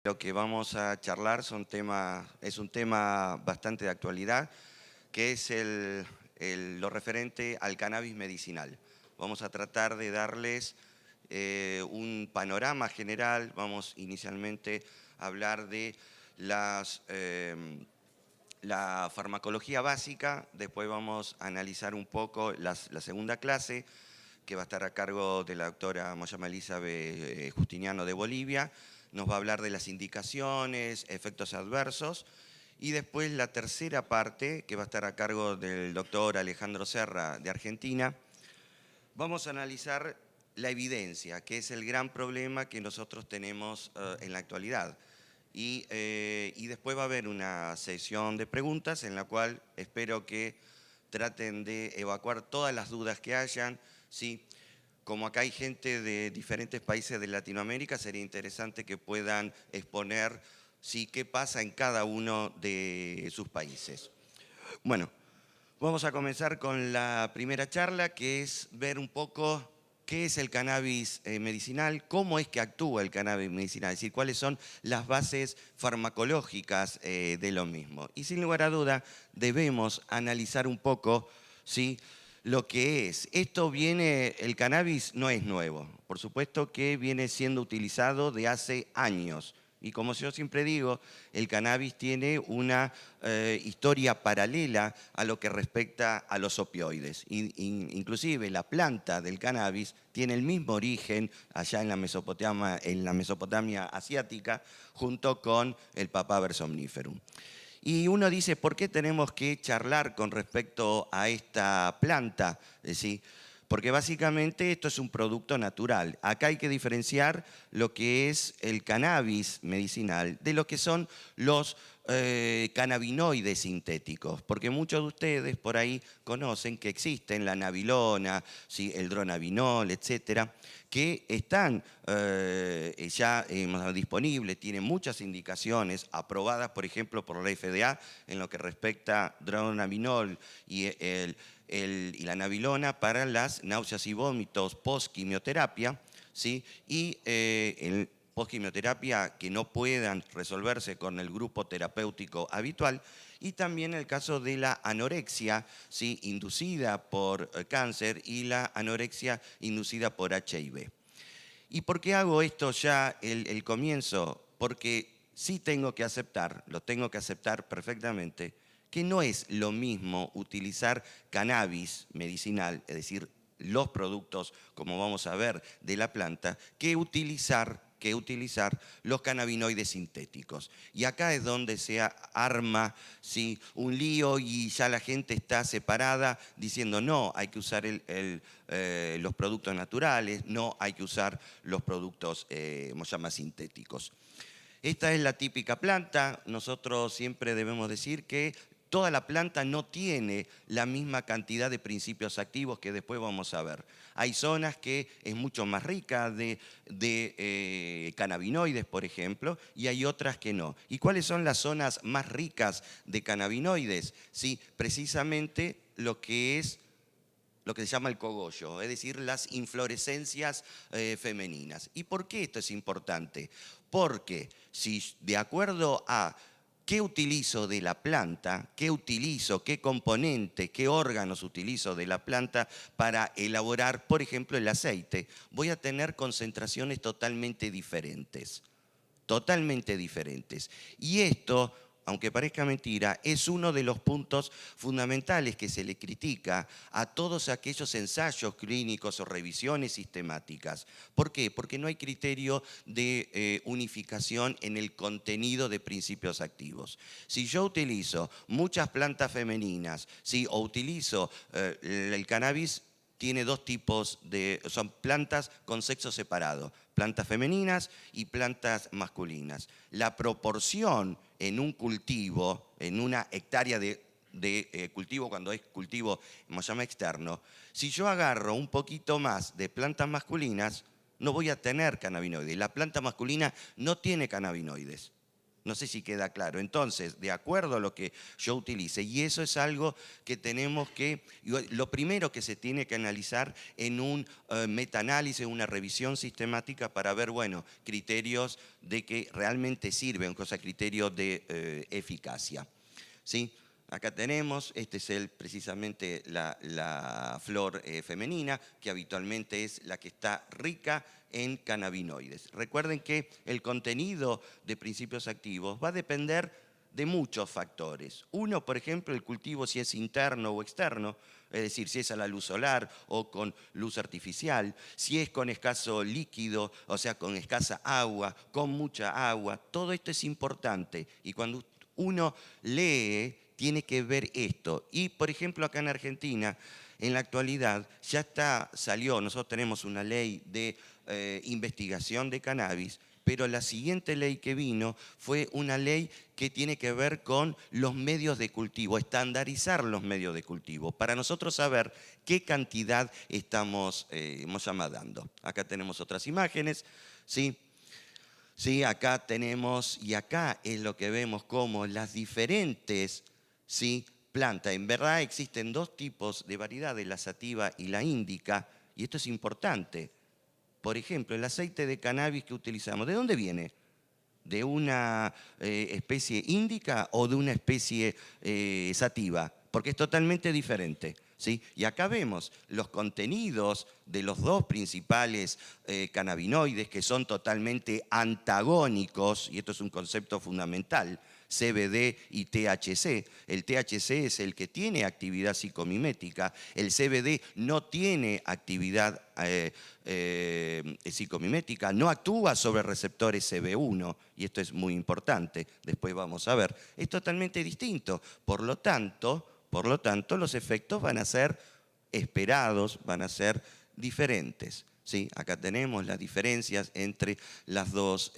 Lo que vamos a charlar es un tema bastante de actualidad, que es lo referente al cannabis medicinal. Vamos a tratar de darles un panorama general. Vamos inicialmente a hablar de la farmacología básica, después vamos a analizar un poco la segunda clase, que va a estar a cargo de la doctora Moyama Elizabeth Justiniano de Bolivia. Nos va a hablar de las indicaciones, efectos adversos, y después la tercera parte, que va a estar a cargo del doctor Alejandro Serra de Argentina. Vamos a analizar la evidencia, que es el gran problema que nosotros tenemos en la actualidad. Y después va a haber una sesión de preguntas en la cual espero que traten de evacuar todas las dudas que hayan, ¿sí? Como acá hay gente de diferentes países de Latinoamérica, sería interesante que puedan exponer, ¿sí?, qué pasa en cada uno de sus países. Bueno, vamos a comenzar con la primera charla, que es ver un poco qué es el cannabis medicinal, cómo es que actúa el cannabis medicinal, es decir, cuáles son las bases farmacológicas de lo mismo. Y sin lugar a duda, debemos analizar un poco, ¿sí?, lo que es. El cannabis no es nuevo, por supuesto que viene siendo utilizado de hace años. Y como yo siempre digo, el cannabis tiene una historia paralela a lo que respecta a los opioides. Inclusive la planta del cannabis tiene el mismo origen allá en la Mesopotamia asiática, junto con el Papaver somniferum. Y uno dice, ¿por qué tenemos que charlar con respecto a esta planta? ¿Sí? Porque básicamente esto es un producto natural. Acá hay que diferenciar lo que es el cannabis medicinal de lo que son los cannabinoides sintéticos, porque muchos de ustedes por ahí conocen que existen la nabilona, ¿sí?, el dronabinol, etcétera, que están ya disponibles, tienen muchas indicaciones aprobadas, por ejemplo, por la FDA en lo que respecta a dronabinol y la nabilona para las náuseas y vómitos post-quimioterapia, ¿sí? Y en post-quimioterapia que no puedan resolverse con el grupo terapéutico habitual, y también el caso de la anorexia, ¿sí?, inducida por cáncer, y la anorexia inducida por HIV. ¿Y por qué hago esto ya el comienzo? Porque sí lo tengo que aceptar perfectamente, que no es lo mismo utilizar cannabis medicinal, es decir, los productos, como vamos a ver, de la planta, que utilizar los cannabinoides sintéticos. Y acá es donde se arma, ¿sí?, un lío, y ya la gente está separada diciendo no, hay que usar los productos naturales, no hay que usar los productos sintéticos. Esta es la típica planta. Nosotros siempre debemos decir que toda la planta no tiene la misma cantidad de principios activos, que después vamos a ver. Hay zonas que es mucho más rica de cannabinoides, por ejemplo, y hay otras que no. ¿Y cuáles son las zonas más ricas de cannabinoides? Sí, precisamente lo que se llama el cogollo, es decir, las inflorescencias femeninas. ¿Y por qué esto es importante? Porque si de acuerdo a qué utilizo de la planta, qué componente, qué órganos utilizo de la planta para elaborar, por ejemplo, el aceite, voy a tener concentraciones totalmente diferentes. Totalmente diferentes. Y esto, aunque parezca mentira, es uno de los puntos fundamentales que se le critica a todos aquellos ensayos clínicos o revisiones sistemáticas. ¿Por qué? Porque no hay criterio de unificación en el contenido de principios activos. Si yo utilizo muchas plantas femeninas, ¿sí?, o utilizo el cannabis, tiene dos tipos son plantas con sexo separado, plantas femeninas y plantas masculinas. La proporción en un cultivo, en una hectárea de cultivo, cuando es cultivo externo, si yo agarro un poquito más de plantas masculinas, no voy a tener cannabinoides. La planta masculina no tiene cannabinoides. No sé si queda claro. Entonces, de acuerdo a lo que yo utilice, y eso es algo que tenemos que, lo primero que se tiene que analizar en un metaanálisis, una revisión sistemática para ver, bueno, criterios de que realmente sirven, o sea, criterios de eficacia. ¿Sí? Acá tenemos, este es precisamente la flor femenina, que habitualmente es la que está rica en cannabinoides. Recuerden que el contenido de principios activos va a depender de muchos factores. Uno, por ejemplo, el cultivo si es interno o externo, es decir, si es a la luz solar o con luz artificial, si es con escaso líquido, o sea, con escasa agua, con mucha agua, todo esto es importante. Y cuando uno lee, tiene que ver esto. Y, por ejemplo, acá en Argentina, en la actualidad, salió, nosotros tenemos una ley de investigación de cannabis, pero la siguiente ley que vino fue una ley que tiene que ver con los medios de cultivo, estandarizar los medios de cultivo, para nosotros saber qué cantidad estamos dando. Acá tenemos otras imágenes, ¿sí? Sí, acá tenemos, y acá es lo que vemos como las diferentes, ¿sí?, plantas. En verdad existen dos tipos de variedades, la sativa y la índica, y esto es importante. Por ejemplo, el aceite de cannabis que utilizamos, ¿de dónde viene? ¿De una especie índica o de una especie sativa? Porque es totalmente diferente. ¿Sí? Y acá vemos los contenidos de los dos principales cannabinoides que son totalmente antagónicos, y esto es un concepto fundamental, CBD y THC. El THC es el que tiene actividad psicomimética, el CBD no tiene actividad psicomimética, no actúa sobre receptores CB1, y esto es muy importante, después vamos a ver. Es totalmente distinto, por lo tanto, los efectos van a ser esperados, van a ser diferentes. ¿Sí? Acá tenemos las diferencias entre las dos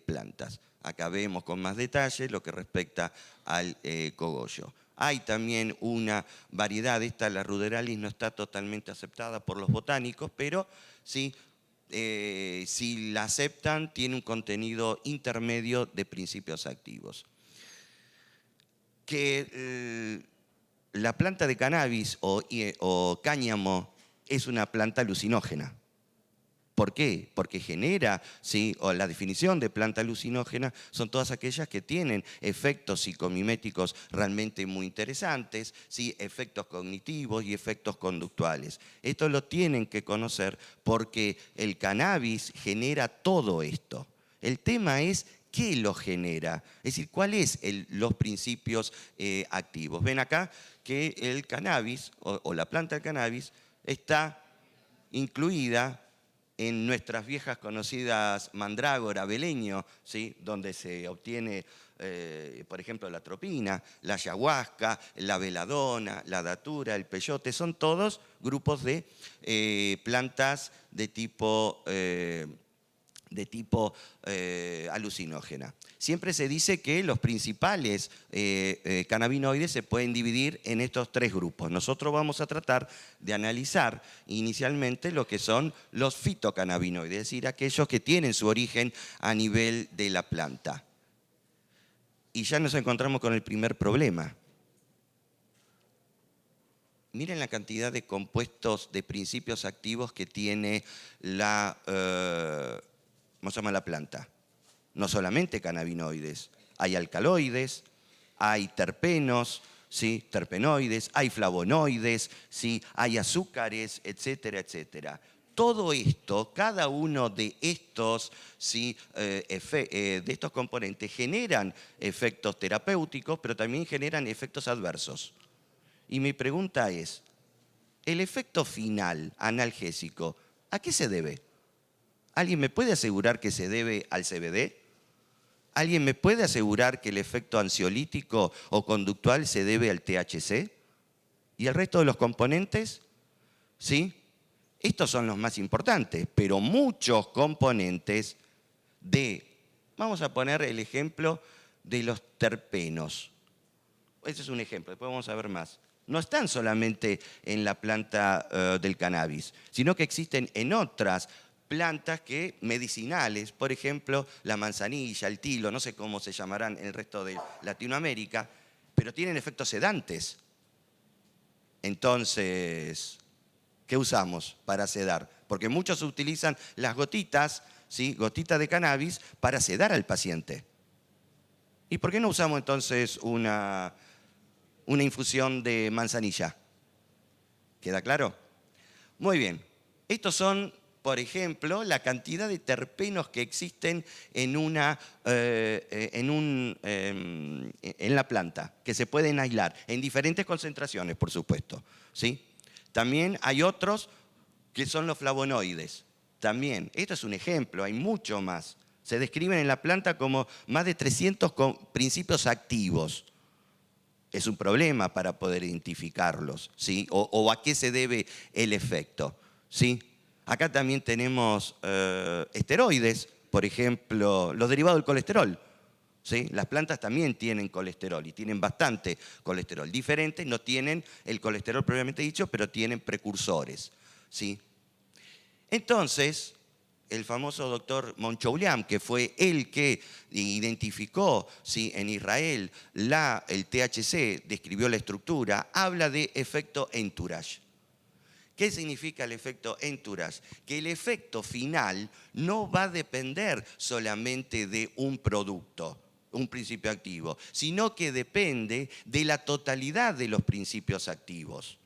plantas. Acá vemos con más detalle lo que respecta al cogollo. Hay también una variedad, la ruderalis no está totalmente aceptada por los botánicos, pero sí, si la aceptan, tiene un contenido intermedio de principios activos. La planta de cannabis o cáñamo es una planta alucinógena. ¿Por qué? Porque genera, ¿sí?, o la definición de planta alucinógena son todas aquellas que tienen efectos psicomiméticos realmente muy interesantes, ¿sí?, efectos cognitivos y efectos conductuales. Esto lo tienen que conocer porque el cannabis genera todo esto. El tema es qué lo genera, es decir, cuáles los principios activos. Ven acá que el cannabis o la planta del cannabis está incluida en nuestras viejas conocidas mandrágora, beleño, ¿sí?, donde se obtiene, por ejemplo, la tropina, la ayahuasca, la veladona, la datura, el peyote, son todos grupos de plantas de tipo alucinógena. Siempre se dice que los principales cannabinoides se pueden dividir en estos tres grupos. Nosotros vamos a tratar de analizar inicialmente lo que son los fitocannabinoides, es decir, aquellos que tienen su origen a nivel de la planta. Y ya nos encontramos con el primer problema. Miren la cantidad de compuestos de principios activos que tiene la planta. No solamente cannabinoides, hay alcaloides, hay terpenos, ¿sí?, terpenoides, hay flavonoides, ¿sí?, hay azúcares, etcétera, etcétera. Todo esto, cada uno de estos, ¿sí?, de estos componentes generan efectos terapéuticos, pero también generan efectos adversos. Y mi pregunta es, ¿el efecto final analgésico a qué se debe? ¿Alguien me puede asegurar que se debe al CBD? ¿Alguien me puede asegurar que el efecto ansiolítico o conductual se debe al THC? ¿Y el resto de los componentes? ¿Sí? Estos son los más importantes, pero muchos componentes vamos a poner el ejemplo de los terpenos. Ese es un ejemplo, después vamos a ver más. No están solamente en la planta del cannabis, sino que existen en otras plantas medicinales, por ejemplo, la manzanilla, el tilo, no sé cómo se llamarán en el resto de Latinoamérica, pero tienen efectos sedantes. Entonces, ¿qué usamos para sedar? Porque muchos utilizan las gotitas, ¿sí? Gotitas de cannabis para sedar al paciente. ¿Y por qué no usamos entonces una infusión de manzanilla? ¿Queda claro? Muy bien. Estos son, por ejemplo, la cantidad de terpenos que existen en la planta, que se pueden aislar, en diferentes concentraciones, por supuesto, ¿sí? También hay otros que son los flavonoides. También, esto es un ejemplo, hay mucho más. Se describen en la planta como más de 300 principios activos. Es un problema para poder identificarlos, ¿sí? O a qué se debe el efecto, ¿sí? Acá también tenemos esteroides, por ejemplo, los derivados del colesterol, ¿sí? Las plantas también tienen colesterol y tienen bastante colesterol. Diferentes, no tienen el colesterol propiamente dicho, pero tienen precursores, ¿sí? Entonces, el famoso doctor Monchouliam, que fue el que identificó, ¿sí?, en Israel el THC, describió la estructura, habla de efecto entourage. ¿Qué significa el efecto entourage? Que el efecto final no va a depender solamente de un producto, un principio activo, sino que depende de la totalidad de los principios activos.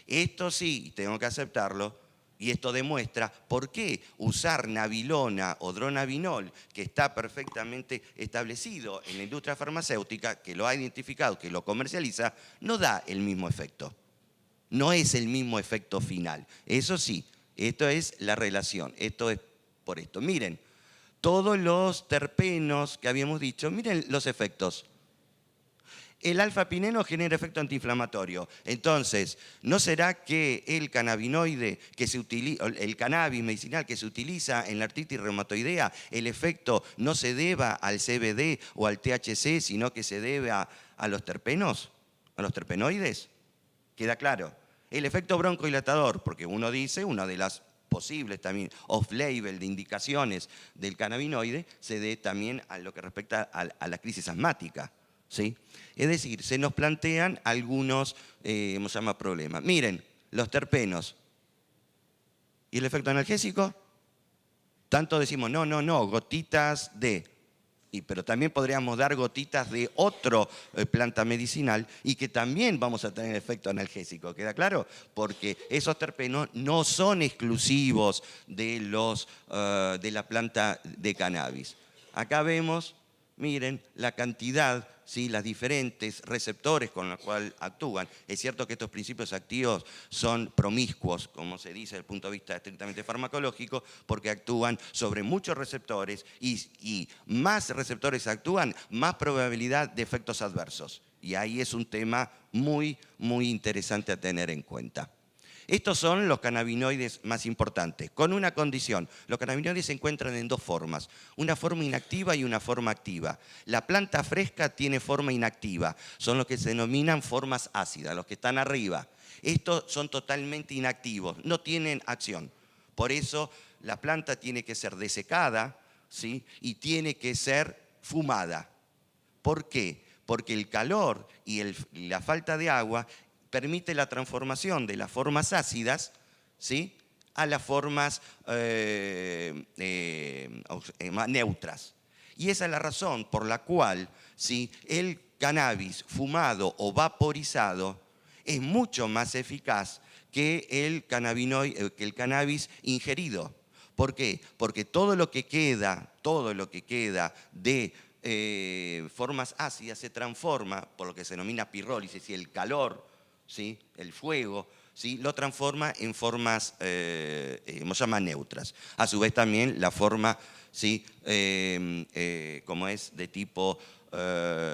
Esto sí, tengo que aceptarlo, y esto demuestra por qué usar nabilona o dronabinol, que está perfectamente establecido en la industria farmacéutica, que lo ha identificado, que lo comercializa, no da el mismo efecto. No es el mismo efecto final. Eso sí, esto es la relación. Esto es por esto. Miren, todos los terpenos que habíamos dicho, miren los efectos. El alfa-pineno genera efecto antiinflamatorio. Entonces, ¿no será que el cannabinoide que se utiliza, el cannabis medicinal que se utiliza en la artritis reumatoidea, el efecto no se deba al CBD o al THC, sino que se debe a los terpenos, a los terpenoides? ¿Queda claro? El efecto broncodilatador, porque uno dice, una de las posibles también off-label de indicaciones del cannabinoide, se debe también a lo que respecta a la crisis asmática, ¿sí? Es decir, se nos plantean algunos problemas. Miren, los terpenos. ¿Y el efecto analgésico? Tanto decimos, no, gotitas de... pero también podríamos dar gotitas de otra planta medicinal y que también vamos a tener efecto analgésico, ¿queda claro? Porque esos terpenos no son exclusivos de la planta de cannabis. Acá vemos, miren, la cantidad, ¿sí?, las diferentes receptores con los cuales actúan. Es cierto que estos principios activos son promiscuos, como se dice desde el punto de vista estrictamente farmacológico, porque actúan sobre muchos receptores y más receptores actúan, más probabilidad de efectos adversos. Y ahí es un tema muy, muy interesante a tener en cuenta. Estos son los cannabinoides más importantes, con una condición. Los cannabinoides se encuentran en dos formas, una forma inactiva y una forma activa. La planta fresca tiene forma inactiva, son los que se denominan formas ácidas, los que están arriba. Estos son totalmente inactivos, no tienen acción. Por eso la planta tiene que ser desecada, ¿sí?, y tiene que ser fumada. ¿Por qué? Porque el calor y la falta de agua permite la transformación de las formas ácidas, ¿sí?, a las formas neutras. Y esa es la razón por la cual, ¿sí?, el cannabis fumado o vaporizado es mucho más eficaz que el cannabis ingerido. ¿Por qué? Porque todo lo que queda de formas ácidas se transforma por lo que se denomina pirrólisis, y el calor, ¿sí?, el fuego, ¿sí?, lo transforma en formas neutras. A su vez también la forma, ¿sí?, como es de tipo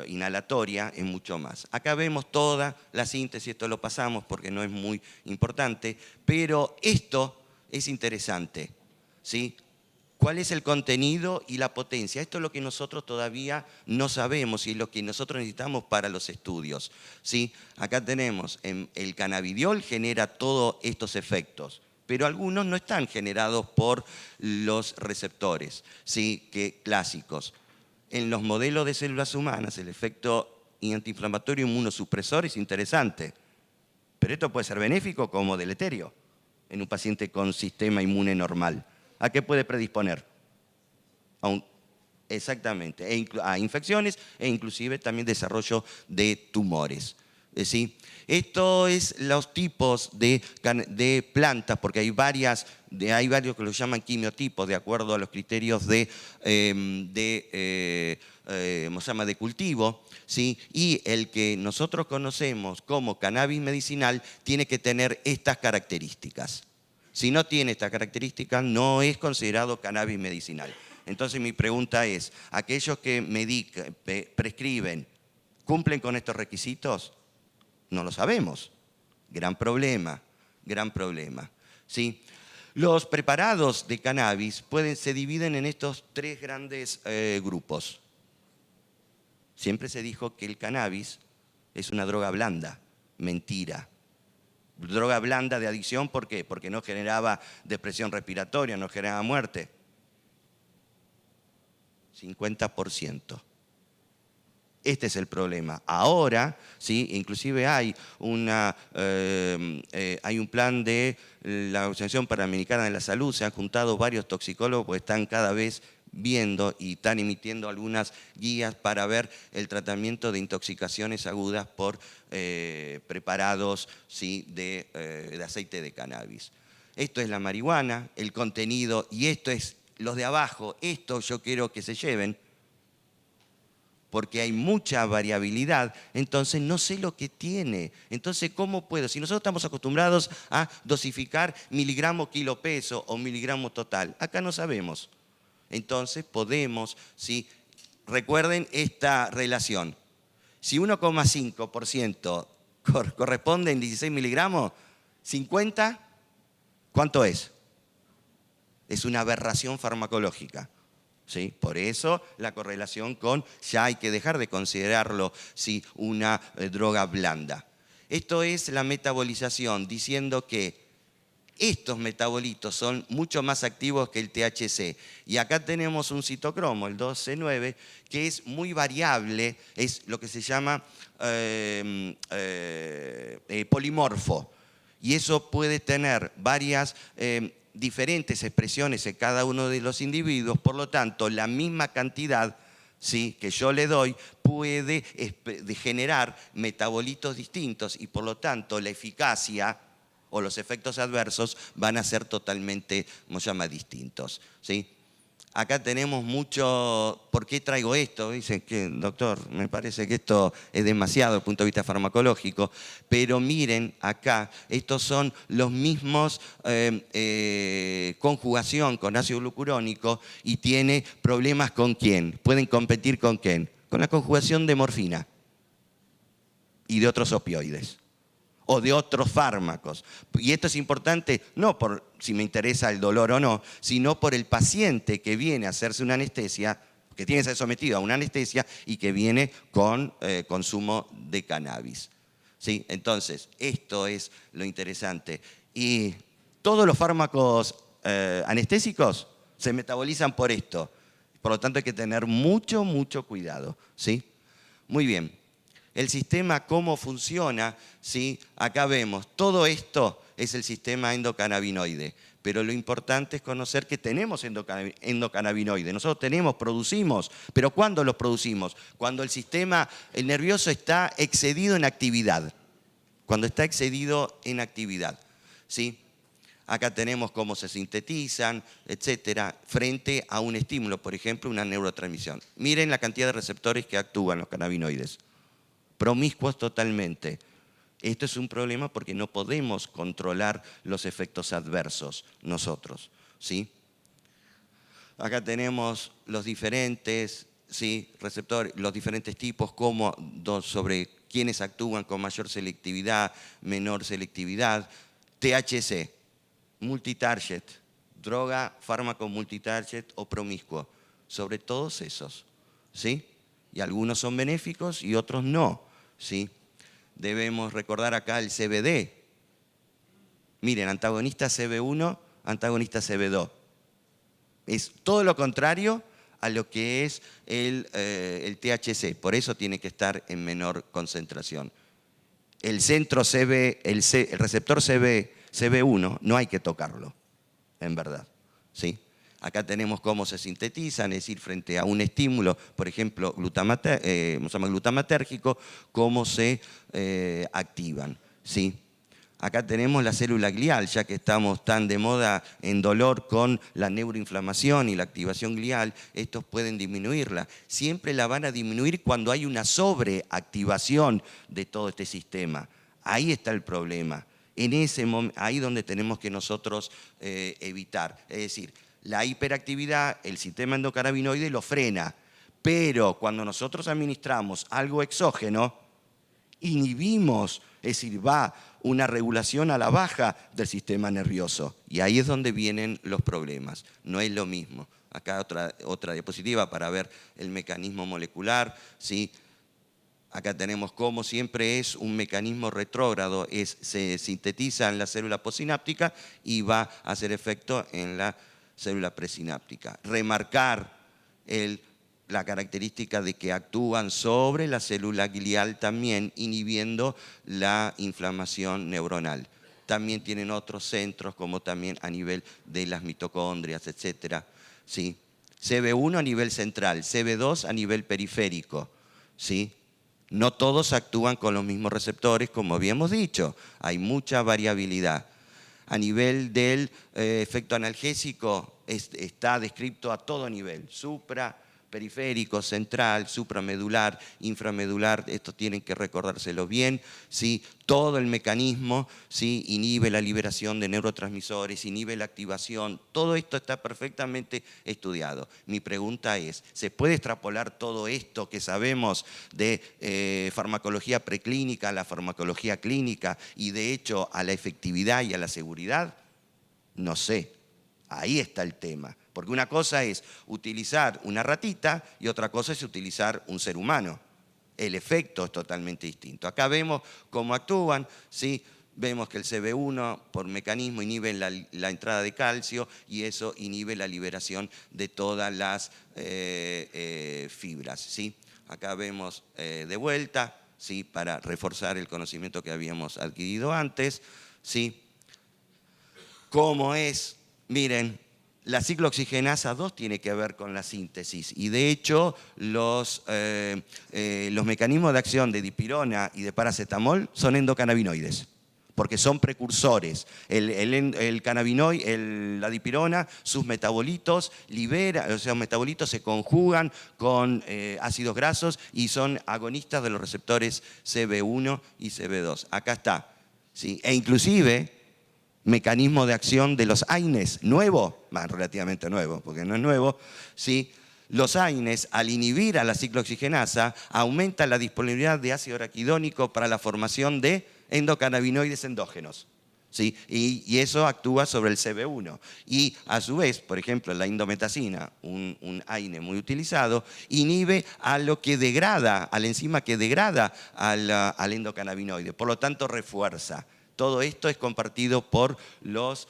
inhalatoria, es mucho más. Acá vemos toda la síntesis, esto lo pasamos porque no es muy importante, pero esto es interesante, ¿sí? ¿Cuál es el contenido y la potencia? Esto es lo que nosotros todavía no sabemos y lo que nosotros necesitamos para los estudios, ¿sí? Acá tenemos, el cannabidiol genera todos estos efectos, pero algunos no están generados por los receptores, ¿sí? Clásicos. En los modelos de células humanas, el efecto antiinflamatorio inmunosupresor es interesante, pero esto puede ser benéfico como deleterio en un paciente con sistema inmune normal. ¿A qué puede predisponer? Exactamente, a infecciones e inclusive también desarrollo de tumores. ¿Sí? Esto es los tipos de plantas, porque hay varios que los llaman quimiotipos, de acuerdo a los criterios de cultivo, ¿sí? Y el que nosotros conocemos como cannabis medicinal tiene que tener estas características. Si no tiene estas características, no es considerado cannabis medicinal. Entonces mi pregunta es, ¿aquellos que prescriben cumplen con estos requisitos? No lo sabemos. Gran problema, gran problema. ¿Sí? Los preparados de cannabis se dividen en estos tres grandes grupos. Siempre se dijo que el cannabis es una droga blanda. Mentira. Droga blanda de adicción, ¿por qué? Porque no generaba depresión respiratoria, no generaba muerte. 50%. Este es el problema. Ahora, ¿sí? Inclusive hay un plan de la Organización Panamericana de la Salud, se han juntado varios toxicólogos porque están cada vez viendo y están emitiendo algunas guías para ver el tratamiento de intoxicaciones agudas por preparados, ¿sí? de aceite de cannabis. Esto es la marihuana, el contenido, y esto es los de abajo. Esto yo quiero que se lleven, porque hay mucha variabilidad, entonces no sé lo que tiene. Entonces, ¿cómo puedo? Si nosotros estamos acostumbrados a dosificar miligramo kilo peso o miligramo total, acá no sabemos. Entonces podemos, ¿sí? Recuerden esta relación. Si 1,5% corresponde en 16 miligramos, 50, ¿cuánto es? Es una aberración farmacológica. ¿Sí? Por eso la correlación con ya hay que dejar de considerarlo, ¿sí? Una droga blanda. Esto es la metabolización, diciendo que estos metabolitos son mucho más activos que el THC. Y acá tenemos un citocromo, el 2C9, que es muy variable, es lo que se llama polimorfo. Y eso puede tener varias diferentes expresiones en cada uno de los individuos, por lo tanto, la misma cantidad, ¿sí? que yo le doy puede generar metabolitos distintos y por lo tanto la eficacia o los efectos adversos van a ser totalmente, ¿cómo se llama?, distintos. ¿Sí? Acá tenemos mucho. ¿Por qué traigo esto? Dicen que, doctor, me parece que esto es demasiado desde el punto de vista farmacológico, pero miren acá, estos son los mismos conjugación con ácido glucurónico y tiene problemas con quién. ¿Pueden competir con quién? Con la conjugación de morfina y de otros opioides o de otros fármacos. Y esto es importante no por si me interesa el dolor o no, sino por el paciente que viene a hacerse una anestesia, que tiene que ser sometido a una anestesia y que viene con consumo de cannabis. ¿Sí? Entonces, esto es lo interesante. Y todos los fármacos anestésicos se metabolizan por esto. Por lo tanto, hay que tener mucho, mucho cuidado. ¿Sí? Muy bien. El sistema, cómo funciona, ¿sí? Acá vemos, todo esto es el sistema endocannabinoide, pero lo importante es conocer que tenemos endocannabinoide. Nosotros producimos, pero ¿cuándo los producimos? Cuando el sistema nervioso está excedido en actividad, cuando está excedido en actividad, ¿sí? Acá tenemos cómo se sintetizan, etcétera, frente a un estímulo, por ejemplo, una neurotransmisión. Miren la cantidad de receptores que actúan los cannabinoides. Promiscuos totalmente. Esto es un problema porque no podemos controlar los efectos adversos nosotros, ¿sí? Acá tenemos los diferentes, ¿sí? receptores, los diferentes tipos, sobre quiénes actúan con mayor selectividad, menor selectividad. THC, multitarget, droga, fármaco multitarget o promiscuo, sobre todos esos, ¿sí? Y algunos son benéficos y otros no. ¿Sí? Debemos recordar acá el CBD. Miren, antagonista CB1, antagonista CB2. Es todo lo contrario a lo que es el THC. Por eso tiene que estar en menor concentración. El centro CB, el receptor CB1 no hay que tocarlo, en verdad. ¿Sí? Acá tenemos cómo se sintetizan, es decir, frente a un estímulo, por ejemplo, glutamatérgico, cómo se activan. ¿Sí? Acá tenemos la célula glial, ya que estamos tan de moda en dolor con la neuroinflamación y la activación glial, estos pueden disminuirla. Siempre la van a disminuir cuando hay una sobreactivación de todo este sistema. Ahí está el problema. En ese momento, ahí donde tenemos que nosotros evitar. Es decir, la hiperactividad, el sistema endocannabinoide lo frena, pero cuando nosotros administramos algo exógeno, inhibimos, es decir, va una regulación a la baja del sistema nervioso. Y ahí es donde vienen los problemas. No es lo mismo. Acá otra diapositiva para ver el mecanismo molecular. ¿Sí? Acá tenemos cómo siempre es un mecanismo retrógrado. Se sintetiza en la célula postsináptica y va a hacer efecto en la célula presináptica. Remarcar la característica de que actúan sobre la célula glial también, inhibiendo la inflamación neuronal. También tienen otros centros, como también a nivel de las mitocondrias, etc. ¿Sí? CB1 a nivel central, CB2 a nivel periférico. ¿Sí? No todos actúan con los mismos receptores, como habíamos dicho. Hay mucha variabilidad. A nivel del efecto analgésico, está descrito a todo nivel, periférico, central, supramedular, inframedular, esto tienen que recordárselo bien, ¿sí? Todo el mecanismo, ¿sí? Inhibe la liberación de neurotransmisores, inhibe la activación, todo esto está perfectamente estudiado. Mi pregunta es, ¿se puede extrapolar todo esto que sabemos de farmacología preclínica a la farmacología clínica y de hecho a la efectividad y a la seguridad? No sé, ahí está el tema. Porque una cosa es utilizar una ratita y otra cosa es utilizar un ser humano. El efecto es totalmente distinto. Acá vemos cómo actúan, ¿sí? Vemos que el CB1 por mecanismo inhibe la entrada de calcio y eso inhibe la liberación de todas las fibras. ¿Sí? Acá vemos de vuelta, ¿sí? Para reforzar el conocimiento que habíamos adquirido antes. ¿Sí? ¿Cómo es? Miren. La ciclooxigenasa 2 tiene que ver con la síntesis y de hecho los mecanismos de acción de dipirona y de paracetamol son endocannabinoides porque son precursores. La dipirona, sus metabolitos metabolitos se conjugan con ácidos grasos y son agonistas de los receptores CB1 y CB2. Acá está. ¿Sí? E inclusive mecanismo de acción de los AINES, nuevo, más relativamente nuevo, porque no es nuevo, ¿sí? Los AINES, al inhibir a la ciclooxigenasa, aumentan la disponibilidad de ácido araquidónico para la formación de endocannabinoides endógenos. ¿Sí? Y eso actúa sobre el CB1. Y a su vez, por ejemplo, la indometacina, un AINE muy utilizado, inhibe a lo que degrada, a la enzima que degrada al endocannabinoide, por lo tanto refuerza. Todo esto es compartido por los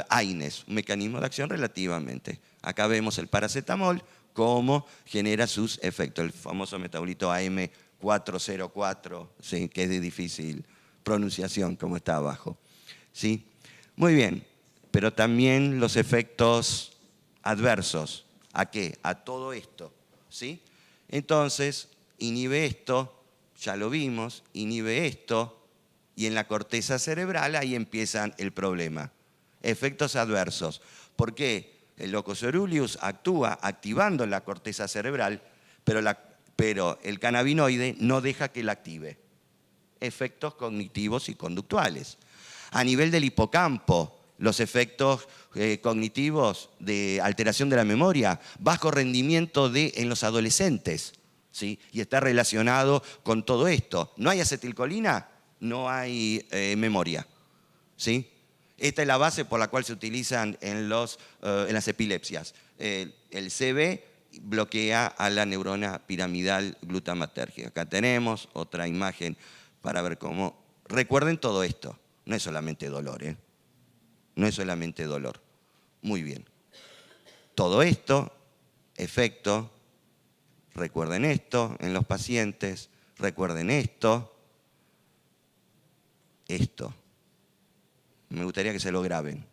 AINES, un mecanismo de acción relativamente. Acá vemos el paracetamol, cómo genera sus efectos, el famoso metabolito AM404, ¿sí? Que es de difícil pronunciación, como está abajo. ¿Sí? Muy bien, pero también los efectos adversos. ¿A qué? A todo esto. ¿Sí? Entonces, inhibe esto, ya lo vimos, inhibe esto, y en la corteza cerebral ahí empiezan el problema. Efectos adversos. ¿Por qué? El locus coeruleus actúa activando la corteza cerebral, pero el cannabinoide no deja que la active. Efectos cognitivos y conductuales. A nivel del hipocampo, los efectos cognitivos de alteración de la memoria, bajo rendimiento en los adolescentes, ¿sí? Y está relacionado con todo esto. ¿No hay acetilcolina? No hay memoria. ¿Sí? Esta es la base por la cual se utilizan en las epilepsias. El CB bloquea a la neurona piramidal glutamatérgica. Acá tenemos otra imagen para ver cómo. Recuerden todo esto. No es solamente dolor, ¿eh? No es solamente dolor. Muy bien. Todo esto, efecto, recuerden esto en los pacientes, recuerden esto. Me gustaría que se lo graben.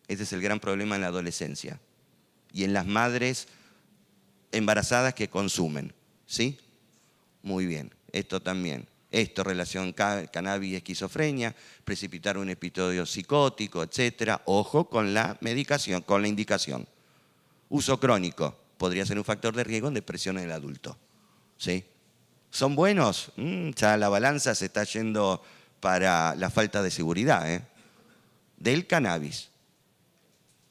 Ese es el gran problema en la adolescencia y en las madres embarazadas que consumen, ¿sí? Muy bien, esto también. Esto, relación cannabis y esquizofrenia, precipitar un episodio psicótico, etc. Ojo con la medicación, con la indicación. Uso crónico podría ser un factor de riesgo en depresión en el adulto, ¿sí? ¿Son buenos? Ya la balanza se está yendo para la falta de seguridad, ¿eh? Del cannabis.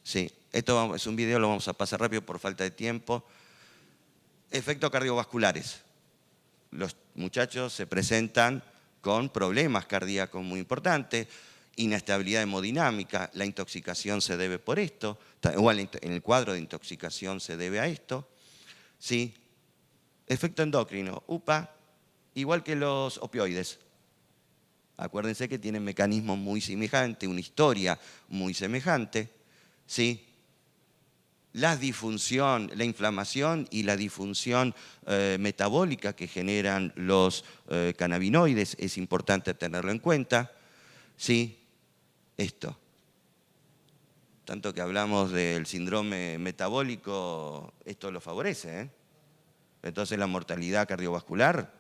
Sí, esto es un video, lo vamos a pasar rápido por falta de tiempo. Efectos cardiovasculares. Los muchachos se presentan con problemas cardíacos muy importantes, inestabilidad hemodinámica, la intoxicación se debe por esto, igual en el cuadro de intoxicación se debe a esto. ¿Sí? Efecto endocrino, UPA, igual que los opioides. Acuérdense que tienen mecanismos muy semejantes, una historia muy semejante. ¿Sí? La disfunción, la inflamación y la disfunción metabólica que generan los cannabinoides es importante tenerlo en cuenta. ¿Sí? Esto. Tanto que hablamos del síndrome metabólico, esto lo favorece, ¿eh? Entonces la mortalidad cardiovascular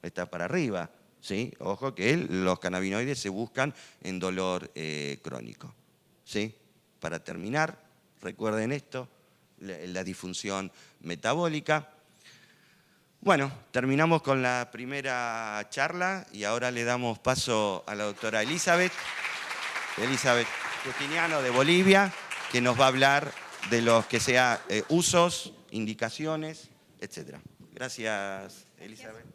está para arriba, ¿sí? Ojo que los cannabinoides se buscan en dolor crónico, ¿sí? Para terminar, recuerden esto, la disfunción metabólica. Bueno, terminamos con la primera charla y ahora le damos paso a la doctora Elizabeth Justiniano de Bolivia, que nos va a hablar de los que sea usos, indicaciones, etc. Gracias, Elizabeth.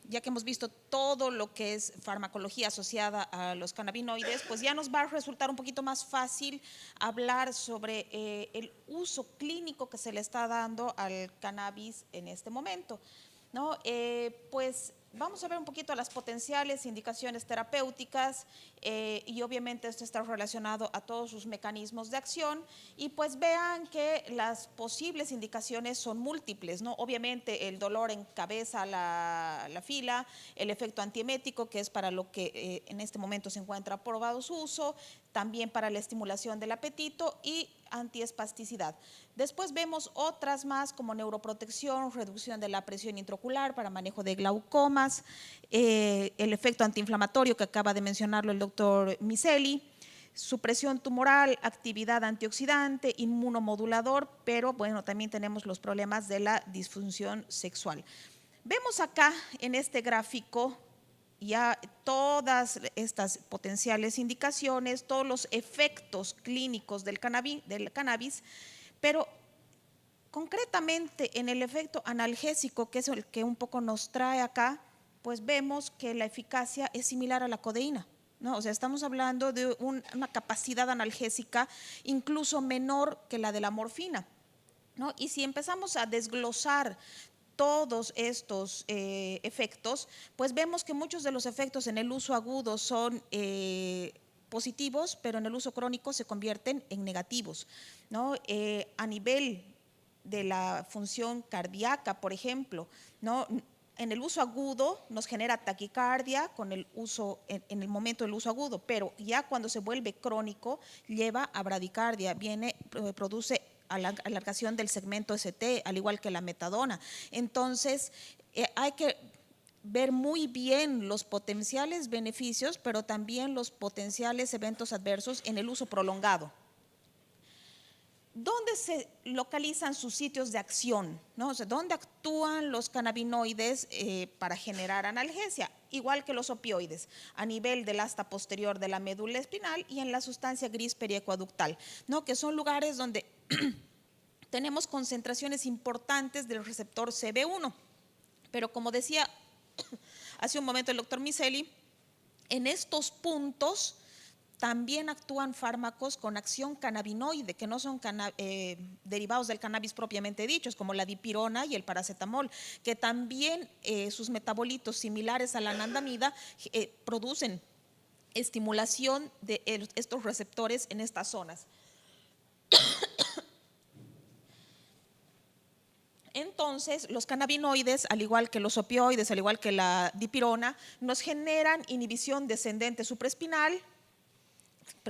Ya que hemos visto todo lo que es farmacología asociada a los cannabinoides, pues ya nos va a resultar un poquito más fácil hablar sobre el uso clínico que se le está dando al cannabis en este momento, ¿no? Pues vamos a ver un poquito las potenciales indicaciones terapéuticas y obviamente esto está relacionado a todos sus mecanismos de acción y pues vean que las posibles indicaciones son múltiples, ¿no? Obviamente el dolor encabeza la fila, el efecto antiemético, que es para lo que en este momento se encuentra aprobado su uso, también para la estimulación del apetito y antiespasticidad. Después vemos otras más como neuroprotección, reducción de la presión intraocular para manejo de glaucomas, el efecto antiinflamatorio que acaba de mencionarlo el doctor Miceli, supresión tumoral, actividad antioxidante, inmunomodulador, pero bueno, también tenemos los problemas de la disfunción sexual. Vemos acá en este gráfico ya todas estas potenciales indicaciones, todos los efectos clínicos del cannabis, pero concretamente en el efecto analgésico, que es el que un poco nos trae acá, pues vemos que la eficacia es similar a la codeína, ¿no? O sea, estamos hablando de una capacidad analgésica incluso menor que la de la morfina, ¿no? Y si empezamos a desglosar todos estos efectos, pues vemos que muchos de los efectos en el uso agudo son positivos, pero en el uso crónico se convierten en negativos, ¿no? A nivel de la función cardíaca, por ejemplo, ¿no? En el uso agudo nos genera taquicardia con el uso, en el momento del uso agudo, pero ya cuando se vuelve crónico lleva a bradicardia, produce alargación del segmento ST, al igual que la metadona. Entonces, hay que ver muy bien los potenciales beneficios, pero también los potenciales eventos adversos en el uso prolongado. ¿Dónde se localizan sus sitios de acción? ¿No? O sea, ¿dónde actúan los cannabinoides para generar analgesia? Igual que los opioides, a nivel del asta posterior de la médula espinal y en la sustancia gris periacueductal, ¿no? Que son lugares donde tenemos concentraciones importantes del receptor CB1. Pero como decía hace un momento el doctor Miceli, en estos puntos también actúan fármacos con acción cannabinoide, que no son derivados del cannabis propiamente dichos, como la dipirona y el paracetamol, que también sus metabolitos similares a la anandamida producen estimulación de estos receptores en estas zonas. Entonces, los cannabinoides, al igual que los opioides, al igual que la dipirona, nos generan inhibición descendente supraespinal,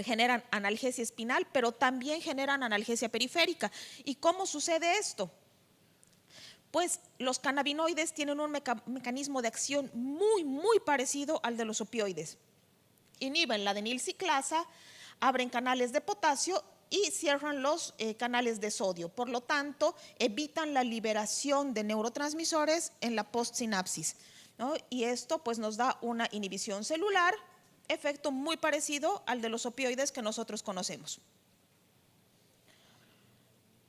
generan analgesia espinal, pero también generan analgesia periférica. ¿Y cómo sucede esto? Pues los cannabinoides tienen un mecanismo de acción muy parecido al de los opioides. Inhiben la adenilciclasa, abren canales de potasio y cierran los canales de sodio. Por lo tanto, evitan la liberación de neurotransmisores en la postsinapsis, ¿no? Y esto pues nos da una inhibición celular, efecto muy parecido al de los opioides que nosotros conocemos.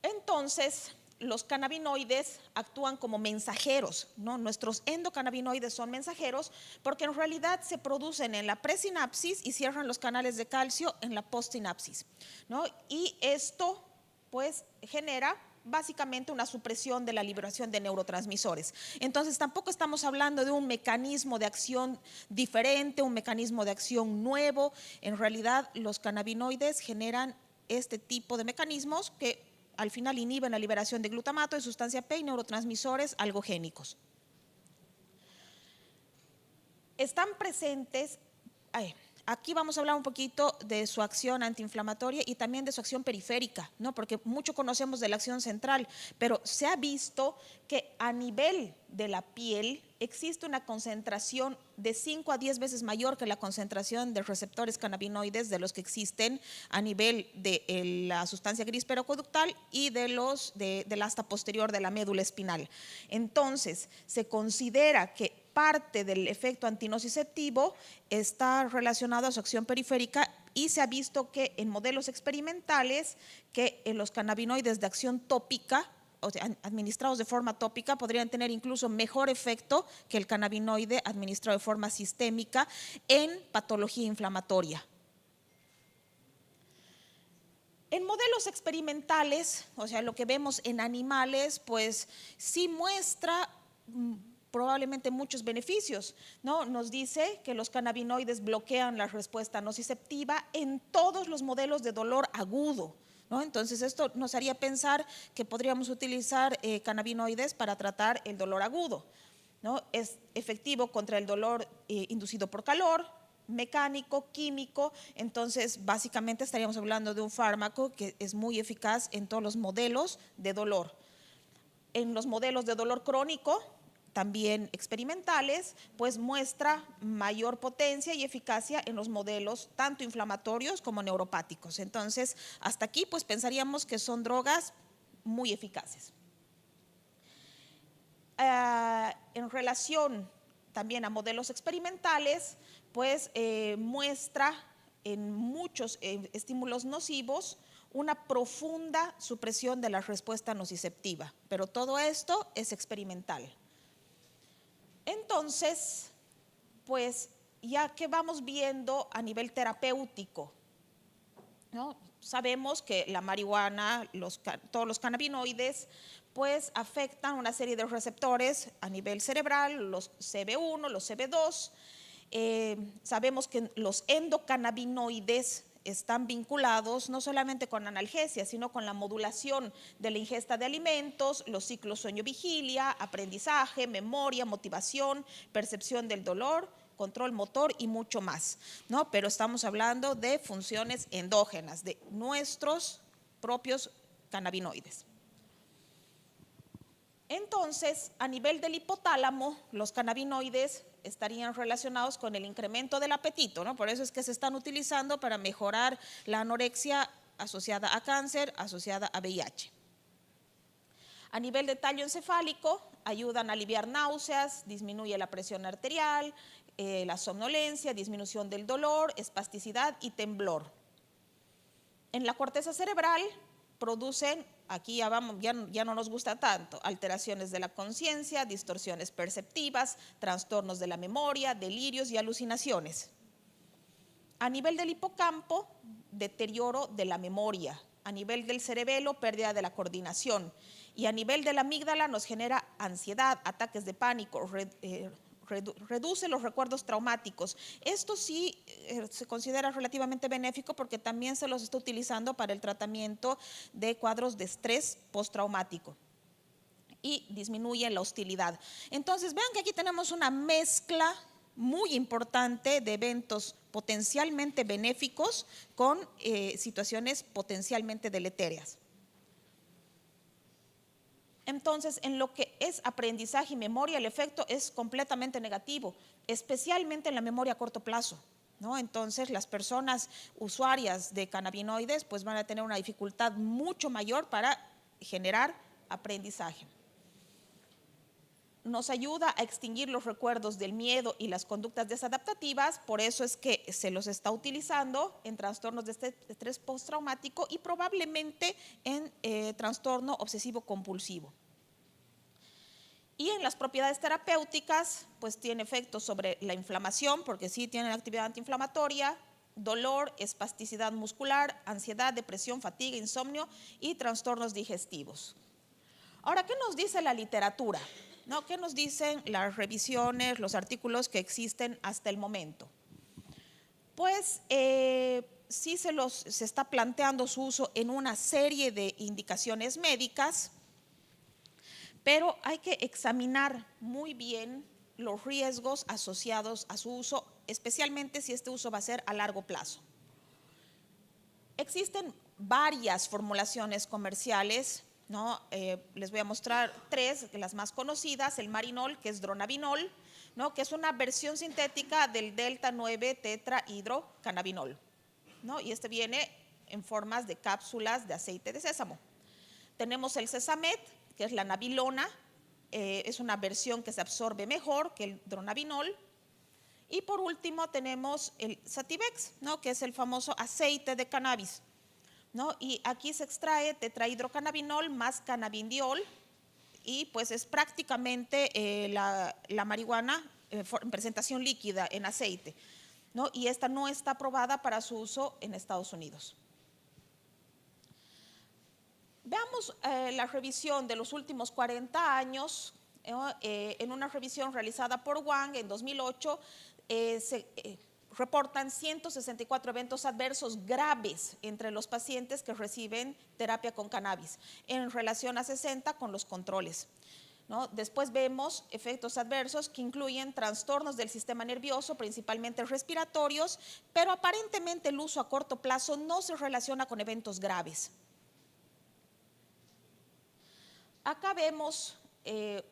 Entonces, los cannabinoides actúan como mensajeros, ¿no? Nuestros endocannabinoides son mensajeros porque en realidad se producen en la presinapsis y cierran los canales de calcio en la postsinapsis, ¿no? Y esto pues genera básicamente una supresión de la liberación de neurotransmisores. Entonces tampoco estamos hablando de un mecanismo de acción diferente, un mecanismo de acción nuevo. En realidad los cannabinoides generan este tipo de mecanismos que al final inhiben la liberación de glutamato, de sustancia P y neurotransmisores algogénicos. Están presentes, aquí vamos a hablar un poquito de su acción antiinflamatoria y también de su acción periférica, ¿no? Porque mucho conocemos de la acción central, pero se ha visto que a nivel de la piel existe una concentración de 5 a 10 veces mayor que la concentración de receptores cannabinoides de los que existen a nivel de la sustancia gris periconductal y del asta posterior de la médula espinal. Entonces, se considera que parte del efecto antinociceptivo está relacionado a su acción periférica y se ha visto que en modelos experimentales que los cannabinoides de acción tópica, o sea, administrados de forma tópica, podrían tener incluso mejor efecto que el cannabinoide administrado de forma sistémica en patología inflamatoria. En modelos experimentales, o sea, lo que vemos en animales, pues sí muestra probablemente muchos beneficios, ¿no? Nos dice que los cannabinoides bloquean la respuesta nociceptiva en todos los modelos de dolor agudo, ¿no? Entonces esto nos haría pensar que podríamos utilizar cannabinoides para tratar el dolor agudo, ¿no? Es efectivo contra el dolor inducido por calor, mecánico, químico. Entonces básicamente estaríamos hablando de un fármaco que es muy eficaz en todos los modelos de dolor. En los modelos de dolor crónico, también experimentales, pues muestra mayor potencia y eficacia en los modelos tanto inflamatorios como neuropáticos. Entonces, hasta aquí pues pensaríamos que son drogas muy eficaces. En relación también a modelos experimentales, pues muestra en muchos estímulos nocivos una profunda supresión de la respuesta nociceptiva, pero todo esto es experimental. Entonces, pues ya que vamos viendo a nivel terapéutico, ¿no? Sabemos que la marihuana, todos los cannabinoides, pues afectan una serie de receptores a nivel cerebral, los CB1, los CB2. Sabemos que los endocannabinoides están vinculados no solamente con analgesia, sino con la modulación de la ingesta de alimentos, los ciclos sueño-vigilia, aprendizaje, memoria, motivación, percepción del dolor, control motor y mucho más, ¿no? Pero estamos hablando de funciones endógenas, de nuestros propios cannabinoides. Entonces, a nivel del hipotálamo, los cannabinoides estarían relacionados con el incremento del apetito, ¿no? Por eso es que se están utilizando para mejorar la anorexia asociada a cáncer, asociada a VIH. A nivel de tallo encefálico, ayudan a aliviar náuseas, disminuye la presión arterial, la somnolencia, disminución del dolor, espasticidad y temblor. En la corteza cerebral producen, aquí ya no nos gusta tanto, alteraciones de la conciencia, distorsiones perceptivas, trastornos de la memoria, delirios y alucinaciones. A nivel del hipocampo, deterioro de la memoria. A nivel del cerebelo, pérdida de la coordinación. Y a nivel de la amígdala nos genera ansiedad, ataques de pánico, reduce los recuerdos traumáticos. Esto sí se considera relativamente benéfico porque también se los está utilizando para el tratamiento de cuadros de estrés postraumático y disminuye la hostilidad. Entonces, vean que aquí tenemos una mezcla muy importante de eventos potencialmente benéficos con situaciones potencialmente deleterias. Entonces, en lo que es aprendizaje y memoria, el efecto es completamente negativo, especialmente en la memoria a corto plazo, ¿no? Entonces, las personas usuarias de cannabinoides pues van a tener una dificultad mucho mayor para generar aprendizaje. Nos ayuda a extinguir los recuerdos del miedo y las conductas desadaptativas, por eso es que se los está utilizando en trastornos de estrés postraumático y probablemente en trastorno obsesivo compulsivo. Y en las propiedades terapéuticas, pues tiene efectos sobre la inflamación, porque sí tiene actividad antiinflamatoria, dolor, espasticidad muscular, ansiedad, depresión, fatiga, insomnio y trastornos digestivos. Ahora, ¿qué nos dice la literatura? ¿No? ¿Qué nos dicen las revisiones, los artículos que existen hasta el momento? Pues sí se está planteando su uso en una serie de indicaciones médicas, pero hay que examinar muy bien los riesgos asociados a su uso, especialmente si este uso va a ser a largo plazo. Existen varias formulaciones comerciales, ¿no? Les voy a mostrar tres de las más conocidas: el Marinol, que es dronabinol, ¿no? Que es una versión sintética del delta 9 tetrahidrocannabinol, ¿no? Y este viene en formas de cápsulas de aceite de sésamo. Tenemos el Sesamet, que es la nabilona, es una versión que se absorbe mejor que el dronabinol. Y por último tenemos el Sativex, ¿no? Que es el famoso aceite de cannabis, ¿no? Y aquí se extrae tetrahidrocannabinol más cannabidiol y pues es prácticamente la marihuana en presentación líquida en aceite, ¿no? Y esta no está aprobada para su uso en Estados Unidos. Veamos la revisión de los últimos 40 años. En una revisión realizada por Wang en 2008 reportan 164 eventos adversos graves entre los pacientes que reciben terapia con cannabis en relación a 60 con los controles, ¿no? Después vemos efectos adversos que incluyen trastornos del sistema nervioso, principalmente respiratorios, pero aparentemente el uso a corto plazo no se relaciona con eventos graves. Acá vemos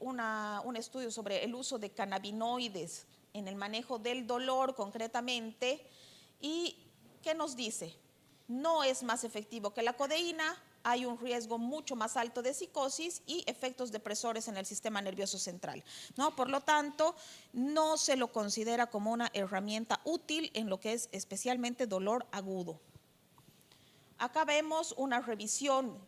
un estudio sobre el uso de cannabinoides en el manejo del dolor concretamente, y ¿qué nos dice? No es más efectivo que la codeína, hay un riesgo mucho más alto de psicosis y efectos depresores en el sistema nervioso central, ¿no? Por lo tanto, no se lo considera como una herramienta útil en lo que es especialmente dolor agudo. Acá vemos una revisión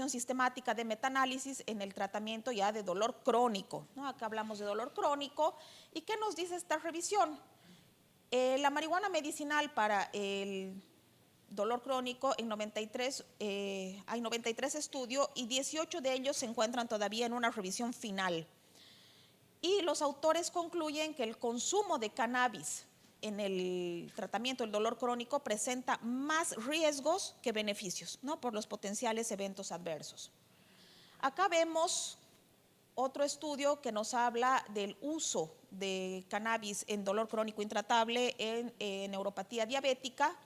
sistemática de metaanálisis en el tratamiento ya de dolor crónico, ¿no? Acá hablamos de dolor crónico. ¿Y qué nos dice esta revisión? La marihuana medicinal para el dolor crónico, hay 93 estudios y 18 de ellos se encuentran todavía en una revisión final. Y los autores concluyen que el consumo de cannabis en el tratamiento del dolor crónico presenta más riesgos que beneficios, ¿no? Por los potenciales eventos adversos. Acá vemos otro estudio que nos habla del uso de cannabis en dolor crónico intratable en neuropatía diabética,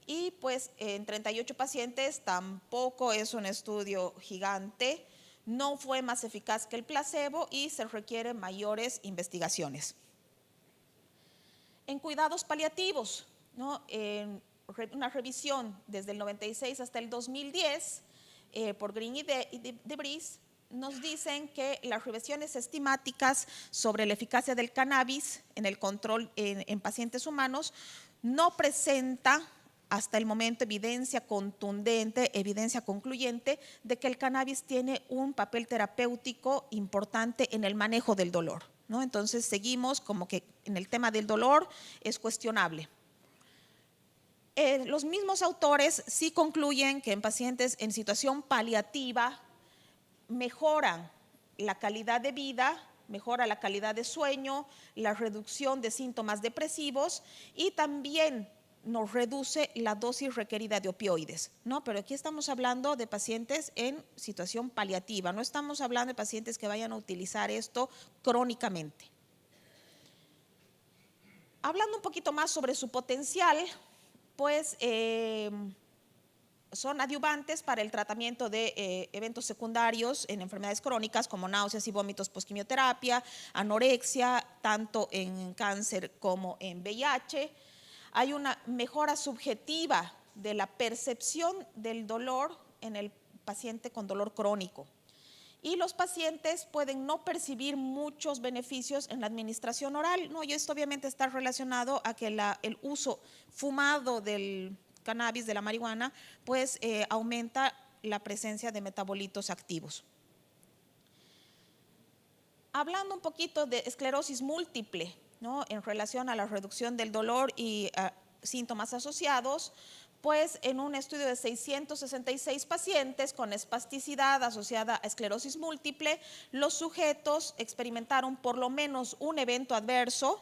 y pues en 38 pacientes tampoco es un estudio gigante, no fue más eficaz que el placebo y se requieren mayores investigaciones. En cuidados paliativos, ¿no? En una revisión desde el 96 hasta el 2010 por Green y Debris, nos dicen que las revisiones estimáticas sobre la eficacia del cannabis en el control en pacientes humanos no presenta hasta el momento evidencia contundente, evidencia concluyente de que el cannabis tiene un papel terapéutico importante en el manejo del dolor, ¿no? Entonces seguimos como que en el tema del dolor es cuestionable. Los mismos autores sí concluyen que en pacientes en situación paliativa mejoran la calidad de vida, mejora la calidad de sueño, la reducción de síntomas depresivos y también nos reduce la dosis requerida de opioides, ¿no? Pero aquí estamos hablando de pacientes en situación paliativa, no estamos hablando de pacientes que vayan a utilizar esto crónicamente. Hablando un poquito más sobre su potencial, pues son adyuvantes para el tratamiento de eventos secundarios en enfermedades crónicas como náuseas y vómitos postquimioterapia, anorexia, tanto en cáncer como en VIH. Hay una mejora subjetiva de la percepción del dolor en el paciente con dolor crónico. Y los pacientes pueden no percibir muchos beneficios en la administración oral, ¿no? Y esto obviamente está relacionado a que el uso fumado del cannabis, de la marihuana, pues aumenta la presencia de metabolitos activos. Hablando un poquito de esclerosis múltiple, ¿no? En relación a la reducción del dolor y síntomas asociados, pues en un estudio de 666 pacientes con espasticidad asociada a esclerosis múltiple, los sujetos experimentaron por lo menos un evento adverso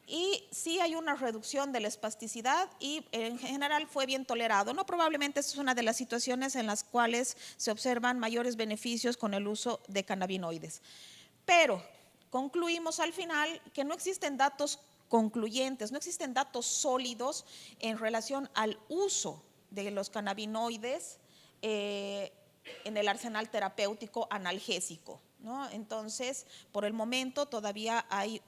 y sí hay una reducción de la espasticidad y en general fue bien tolerado, ¿no? Probablemente esta es una de las situaciones en las cuales se observan mayores beneficios con el uso de cannabinoides. Pero concluimos al final que no existen datos concluyentes, no existen datos sólidos en relación al uso de los cannabinoides en el arsenal terapéutico analgésico, ¿no? Entonces, por el momento todavía hay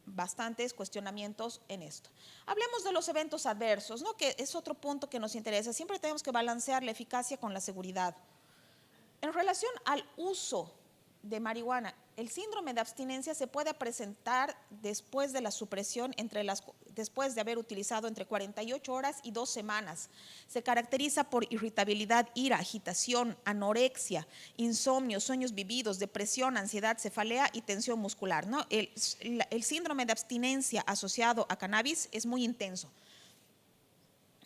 bastantes cuestionamientos en esto. Hablemos de los eventos adversos, ¿no? Que es otro punto que nos interesa. Siempre tenemos que balancear la eficacia con la seguridad. En relación al uso de marihuana, el síndrome de abstinencia se puede presentar después de la supresión, después de haber utilizado entre 48 horas y 2 semanas. Se caracteriza por irritabilidad, ira, agitación, anorexia, insomnio, sueños vividos, depresión, ansiedad, cefalea y tensión muscular, ¿no? El síndrome de abstinencia asociado a cannabis es muy intenso.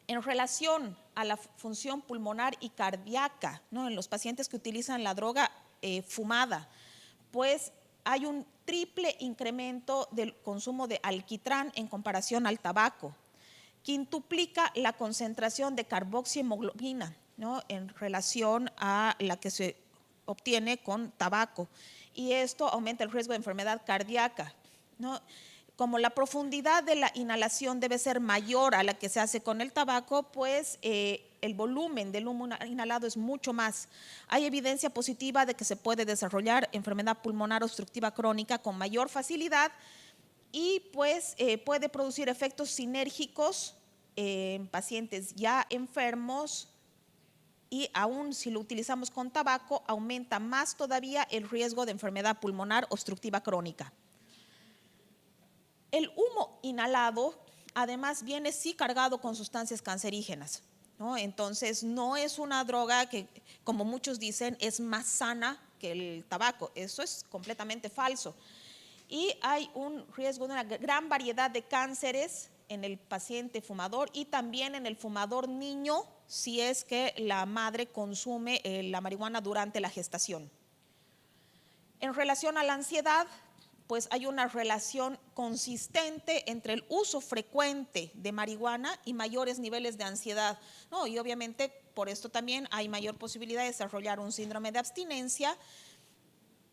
En relación a la función pulmonar y cardíaca, ¿no? En los pacientes que utilizan la droga fumada, pues hay un triple incremento del consumo de alquitrán en comparación al tabaco, quintuplica la concentración de carboxihemoglobina, ¿no? En relación a la que se obtiene con tabaco, y esto aumenta el riesgo de enfermedad cardíaca, ¿no? Como la profundidad de la inhalación debe ser mayor a la que se hace con el tabaco, pues el volumen del humo inhalado es mucho más. Hay evidencia positiva de que se puede desarrollar enfermedad pulmonar obstructiva crónica con mayor facilidad y pues puede producir efectos sinérgicos en pacientes ya enfermos, y aún si lo utilizamos con tabaco aumenta más todavía el riesgo de enfermedad pulmonar obstructiva crónica. El humo inhalado además viene sí cargado con sustancias cancerígenas, ¿no? Entonces no es una droga que, como muchos dicen, es más sana que el tabaco. Eso es completamente falso. Y hay un riesgo de una gran variedad de cánceres en el paciente fumador y también en el fumador niño si es que la madre consume la marihuana durante la gestación. En relación a la ansiedad, pues hay una relación consistente entre el uso frecuente de marihuana y mayores niveles de ansiedad, ¿no? Y obviamente por esto también hay mayor posibilidad de desarrollar un síndrome de abstinencia,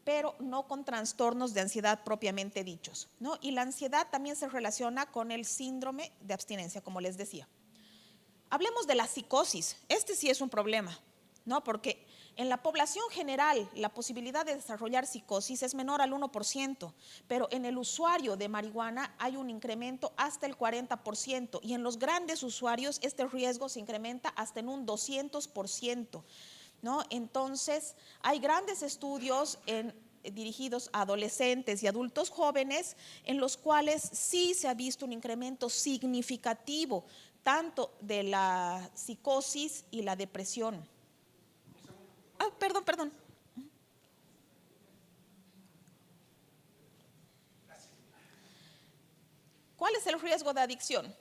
pero no con trastornos de ansiedad propiamente dichos, ¿no? Y la ansiedad también se relaciona con el síndrome de abstinencia, como les decía. Hablemos de la psicosis. Este sí es un problema, ¿no? Porque en la población general la posibilidad de desarrollar psicosis es menor al 1%, pero en el usuario de marihuana hay un incremento hasta el 40%, y en los grandes usuarios este riesgo se incrementa hasta en un 200%, ¿no? Entonces hay grandes estudios dirigidos a adolescentes y adultos jóvenes en los cuales sí se ha visto un incremento significativo tanto de la psicosis y la depresión. Perdón. ¿Cuál es el riesgo de adicción?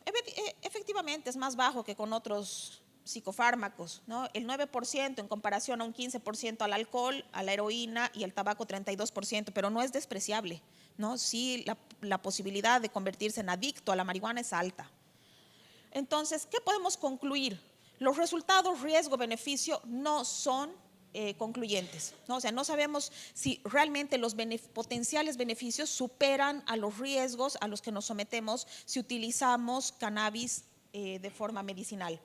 Efectivamente es más bajo que con otros psicofármacos, ¿no? El 9% en comparación a un 15% al alcohol, a la heroína y el tabaco 32%, pero no es despreciable, ¿no? Sí, la posibilidad de convertirse en adicto a la marihuana es alta. Entonces, ¿qué podemos concluir? Los resultados riesgo-beneficio no son concluyentes, ¿no? O sea, no sabemos si realmente los potenciales beneficios superan a los riesgos a los que nos sometemos si utilizamos cannabis de forma medicinal.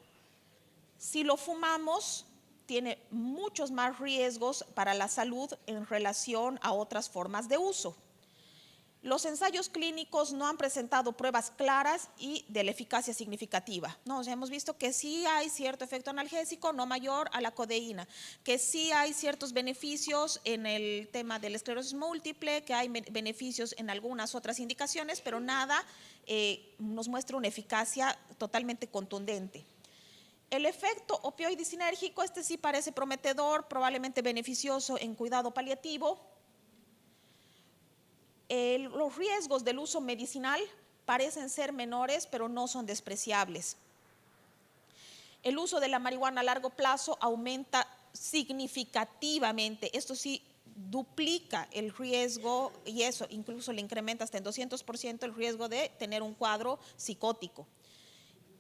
Si lo fumamos, tiene muchos más riesgos para la salud en relación a otras formas de uso. Los ensayos clínicos no han presentado pruebas claras y de la eficacia significativa, ¿no? O sea, hemos visto que sí hay cierto efecto analgésico, no mayor a la codeína, que sí hay ciertos beneficios en el tema de la esclerosis múltiple, que hay beneficios en algunas otras indicaciones, pero nada nos muestra una eficacia totalmente contundente. El efecto opioidisinérgico, este sí parece prometedor, probablemente beneficioso en cuidado paliativo. Los riesgos del uso medicinal parecen ser menores, pero no son despreciables. El uso de la marihuana a largo plazo aumenta significativamente. Esto sí duplica el riesgo y eso incluso le incrementa hasta en 200% el riesgo de tener un cuadro psicótico.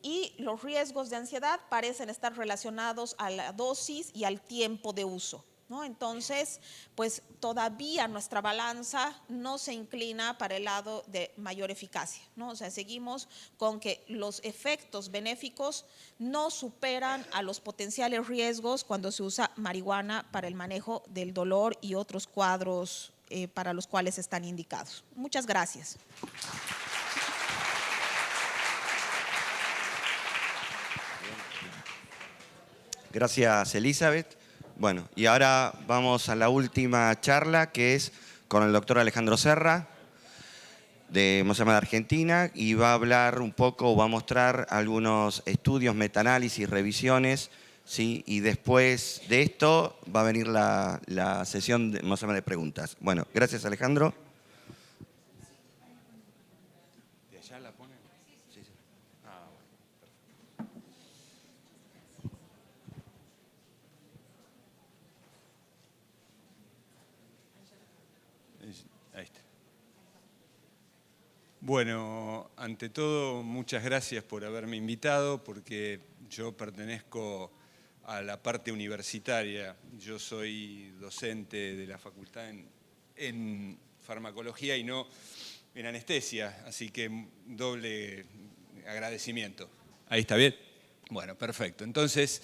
Y los riesgos de ansiedad parecen estar relacionados a la dosis y al tiempo de uso, ¿no? Entonces, pues todavía nuestra balanza no se inclina para el lado de mayor eficacia, ¿no? O sea, seguimos con que los efectos benéficos no superan a los potenciales riesgos cuando se usa marihuana para el manejo del dolor y otros cuadros para los cuales están indicados. Muchas gracias. Gracias, Elizabeth. Bueno, y ahora vamos a la última charla, que es con el doctor Alejandro Serra, de Argentina, y va a hablar un poco, va a mostrar algunos estudios, metaanálisis, revisiones, ¿sí? Y después de esto va a venir la sesión de preguntas. Bueno, gracias, Alejandro. ¿De allá la ponen? Sí, sí. Ah, bueno. Ahí está. Bueno, ante todo, muchas gracias por haberme invitado, porque yo pertenezco a la parte universitaria. Yo soy docente de la facultad en farmacología y no en anestesia, así que doble agradecimiento. ¿Ahí está bien? Bueno, perfecto. Entonces,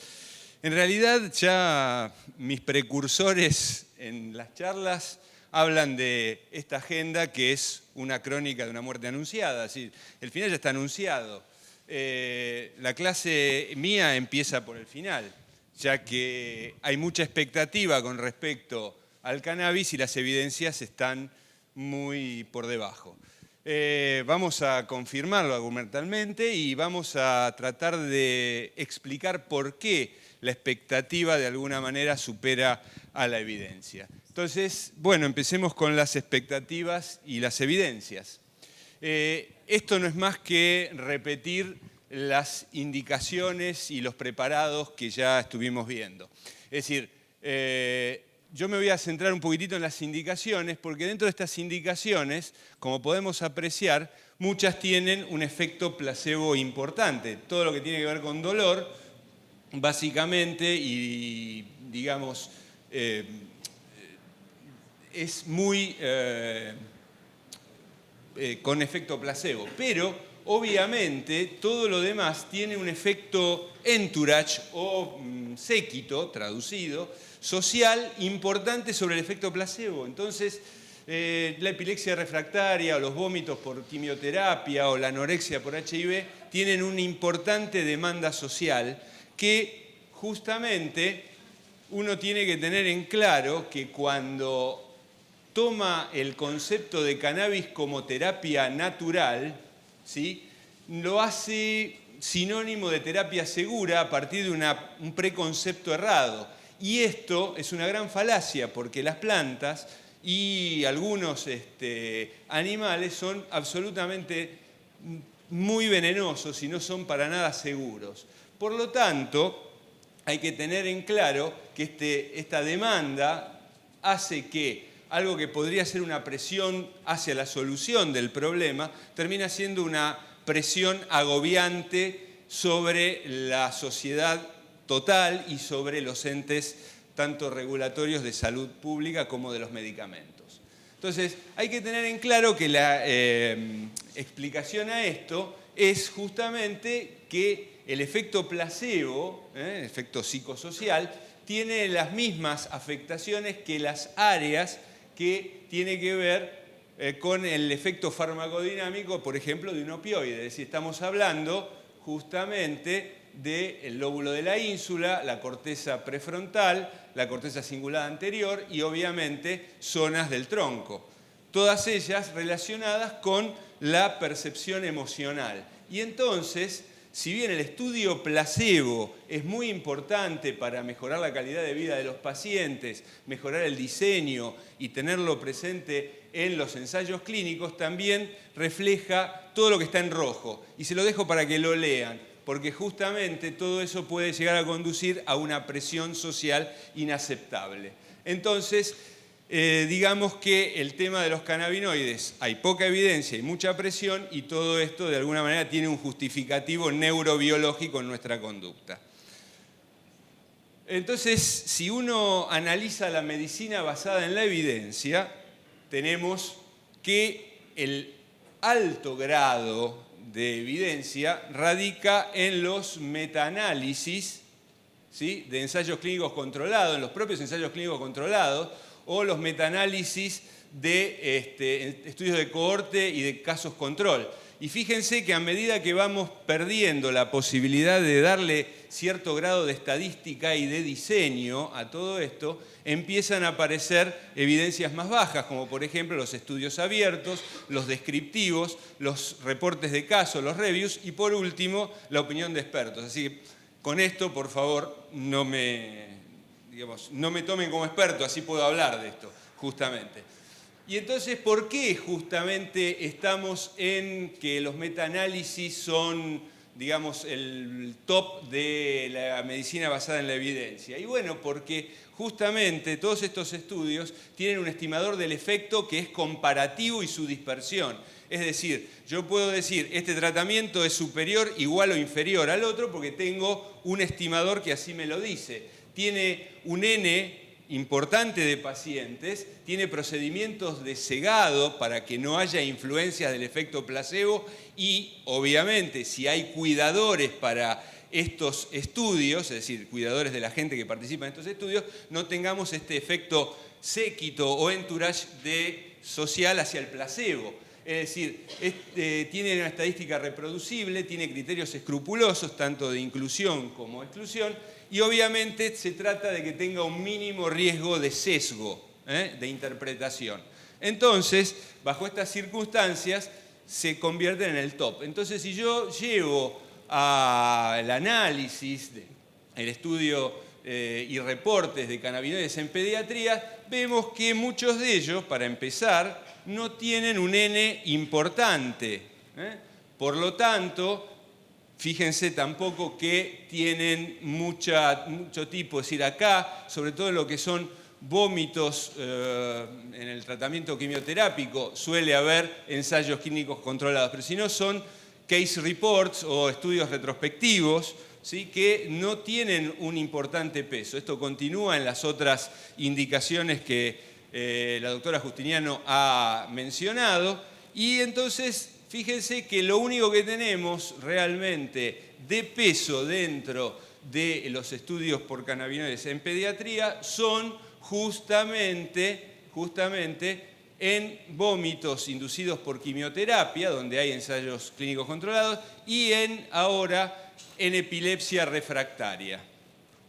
en realidad ya mis precursores en las charlas hablan de esta agenda que es una crónica de una muerte anunciada, es decir, el final ya está anunciado. La clase mía empieza por el final, ya que hay mucha expectativa con respecto al cannabis y las evidencias están muy por debajo. Vamos a confirmarlo argumentalmente y vamos a tratar de explicar por qué la expectativa de alguna manera supera a la evidencia. Entonces, bueno, empecemos con las expectativas y las evidencias. Esto no es más que repetir las indicaciones y los preparados que ya estuvimos viendo. Es decir, yo me voy a centrar un poquitito en las indicaciones, porque dentro de estas indicaciones, como podemos apreciar, muchas tienen un efecto placebo importante. Todo lo que tiene que ver con dolor, básicamente, y digamos, es muy con efecto placebo, pero obviamente todo lo demás tiene un efecto entourage o séquito, traducido, social importante sobre el efecto placebo. Entonces, la epilepsia refractaria o los vómitos por quimioterapia o la anorexia por HIV tienen una importante demanda social que justamente uno tiene que tener en claro que cuando toma el concepto de cannabis como terapia natural, ¿sí?, lo hace sinónimo de terapia segura a partir de un preconcepto errado. Y esto es una gran falacia porque las plantas y algunos animales son absolutamente muy venenosos y no son para nada seguros. Por lo tanto, hay que tener en claro que esta demanda hace que algo que podría ser una presión hacia la solución del problema termina siendo una presión agobiante sobre la sociedad total y sobre los entes tanto regulatorios de salud pública como de los medicamentos. Entonces, hay que tener en claro que la explicación a esto es justamente que el efecto placebo, el efecto psicosocial, tiene las mismas afectaciones que las áreas que tiene que ver con el efecto farmacodinámico, por ejemplo, de un opioide. Es decir, estamos hablando justamente del lóbulo de la ínsula, la corteza prefrontal, la corteza cingulada anterior y obviamente zonas del tronco. Todas ellas relacionadas con la percepción emocional. Y entonces, si bien el estudio placebo es muy importante para mejorar la calidad de vida de los pacientes, mejorar el diseño y tenerlo presente en los ensayos clínicos, también refleja todo lo que está en rojo. Y se lo dejo para que lo lean, porque justamente todo eso puede llegar a conducir a una presión social inaceptable. Entonces, digamos que el tema de los cannabinoides, hay poca evidencia y mucha presión, y todo esto de alguna manera tiene un justificativo neurobiológico en nuestra conducta. Entonces, si uno analiza la medicina basada en la evidencia, tenemos que el alto grado de evidencia radica en los metaanálisis, ¿sí?, de ensayos clínicos controlados, en los propios ensayos clínicos controlados, o los metaanálisis de estudios de cohorte y de casos control. Y fíjense que a medida que vamos perdiendo la posibilidad de darle cierto grado de estadística y de diseño a todo esto, empiezan a aparecer evidencias más bajas, como por ejemplo los estudios abiertos, los descriptivos, los reportes de casos, los reviews y por último la opinión de expertos. Así que con esto, por favor, no me tomen como experto, así puedo hablar de esto, justamente. Y entonces, ¿por qué justamente estamos en que los metaanálisis son, digamos, el top de la medicina basada en la evidencia? Y bueno, porque justamente todos estos estudios tienen un estimador del efecto que es comparativo y su dispersión. Es decir, yo puedo decir, este tratamiento es superior, igual o inferior al otro porque tengo un estimador que así me lo dice. Tiene un N importante de pacientes, tiene procedimientos de cegado para que no haya influencias del efecto placebo y, obviamente, si hay cuidadores para estos estudios, es decir, cuidadores de la gente que participa en estos estudios, no tengamos este efecto séquito o entourage social hacia el placebo. Es decir, tiene una estadística reproducible, tiene criterios escrupulosos, tanto de inclusión como exclusión, y obviamente se trata de que tenga un mínimo riesgo de sesgo, de interpretación. Entonces, bajo estas circunstancias, se convierten en el top. Entonces, si yo llevo al análisis, el estudio y reportes de cannabinoides en pediatría, vemos que muchos de ellos, para empezar, no tienen un N importante. Por lo tanto, fíjense tampoco que tienen mucho tipo, es decir, acá, sobre todo en lo que son vómitos en el tratamiento quimioterápico, suele haber ensayos clínicos controlados, pero si no son case reports o estudios retrospectivos, ¿sí?, que no tienen un importante peso. Esto continúa en las otras indicaciones que la doctora Justiniano ha mencionado, y entonces fíjense que lo único que tenemos realmente de peso dentro de los estudios por cannabinoides en pediatría son justamente en vómitos inducidos por quimioterapia, donde hay ensayos clínicos controlados, y ahora en epilepsia refractaria.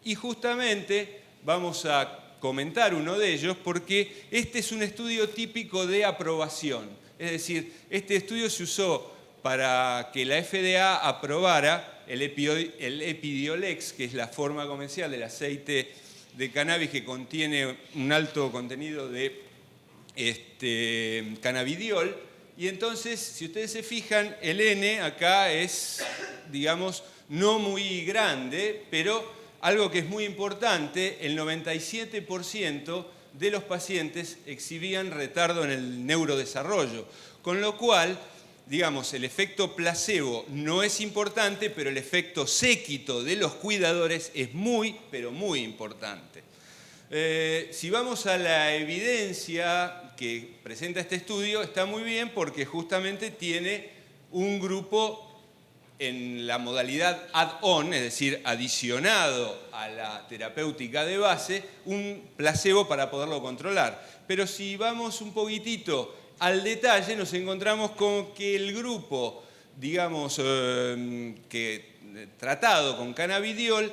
Y justamente vamos a comentar uno de ellos porque este es un estudio típico de aprobación. Es decir, este estudio se usó para que la FDA aprobara el Epidiolex, que es la forma comercial del aceite de cannabis que contiene un alto contenido de cannabidiol, Y entonces, si ustedes se fijan, el N acá es, digamos, no muy grande, pero algo que es muy importante, el 97% de los pacientes exhibían retardo en el neurodesarrollo, con lo cual, digamos, el efecto placebo no es importante, pero el efecto séquito de los cuidadores es muy, pero muy importante. Si vamos a la evidencia que presenta este estudio, está muy bien porque justamente tiene un grupo en la modalidad add-on, es decir, adicionado a la terapéutica de base, un placebo para poderlo controlar. Pero si vamos un poquitito al detalle, nos encontramos con que el grupo, digamos, tratado con cannabidiol,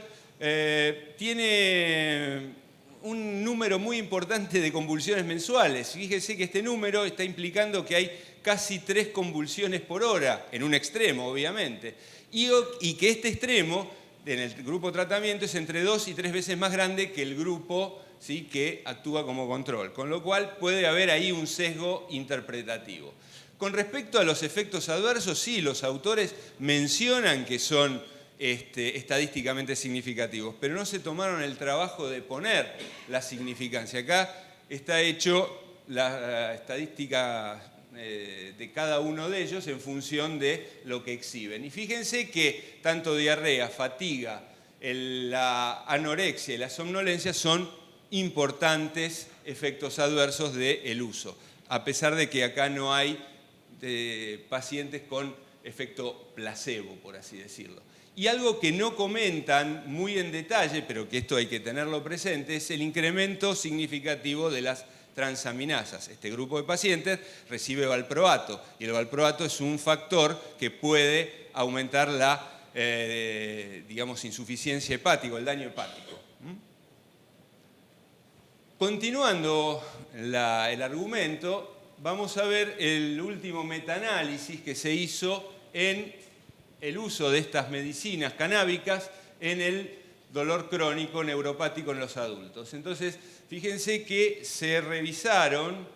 tiene un número muy importante de convulsiones mensuales. Fíjese que este número está implicando que hay casi 3 convulsiones por hora, en un extremo, obviamente, y que este extremo, en el grupo tratamiento, es entre 2 y 3 veces más grande que el grupo, ¿sí?, que actúa como control, con lo cual puede haber ahí un sesgo interpretativo. Con respecto a los efectos adversos, sí, los autores mencionan que son estadísticamente significativos, pero no se tomaron el trabajo de poner la significancia. Acá está hecho la estadística de cada uno de ellos en función de lo que exhiben. Y fíjense que tanto diarrea, fatiga, la anorexia y la somnolencia son importantes efectos adversos del uso, a pesar de que acá no hay pacientes con efecto placebo, por así decirlo. Y algo que no comentan muy en detalle, pero que esto hay que tenerlo presente, es el incremento significativo de las transaminasas. Este grupo de pacientes recibe valproato, y el valproato es un factor que puede aumentar la, digamos, insuficiencia hepática, el daño hepático. Continuando el argumento, vamos a ver el último metaanálisis que se hizo en el uso de estas medicinas canábicas en el dolor crónico neuropático en los adultos. Entonces, fíjense que se revisaron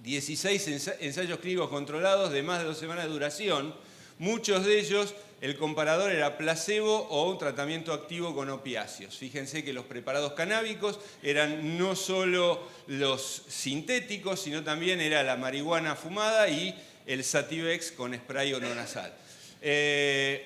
16 ensayos clínicos controlados de más de 2 semanas de duración. Muchos de ellos, el comparador era placebo o un tratamiento activo con opiáceos. Fíjense que los preparados canábicos eran no solo los sintéticos, sino también era la marihuana fumada y el Sativex con spray o no nasal.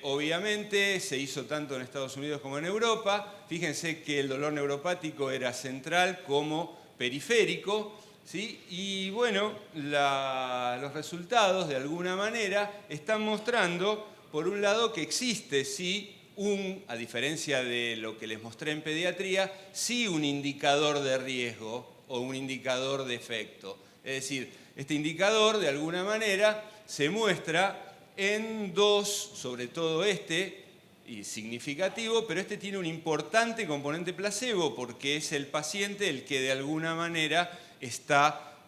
Obviamente se hizo tanto en Estados Unidos como en Europa. Fíjense que el dolor neuropático era central como periférico, ¿sí? Y bueno, los resultados de alguna manera están mostrando, por un lado, que existe, sí, a diferencia de lo que les mostré en pediatría, sí un indicador de riesgo o un indicador de efecto. Es decir, este indicador de alguna manera se muestra en 2, sobre todo y significativo, pero este tiene un importante componente placebo porque es el paciente el que de alguna manera está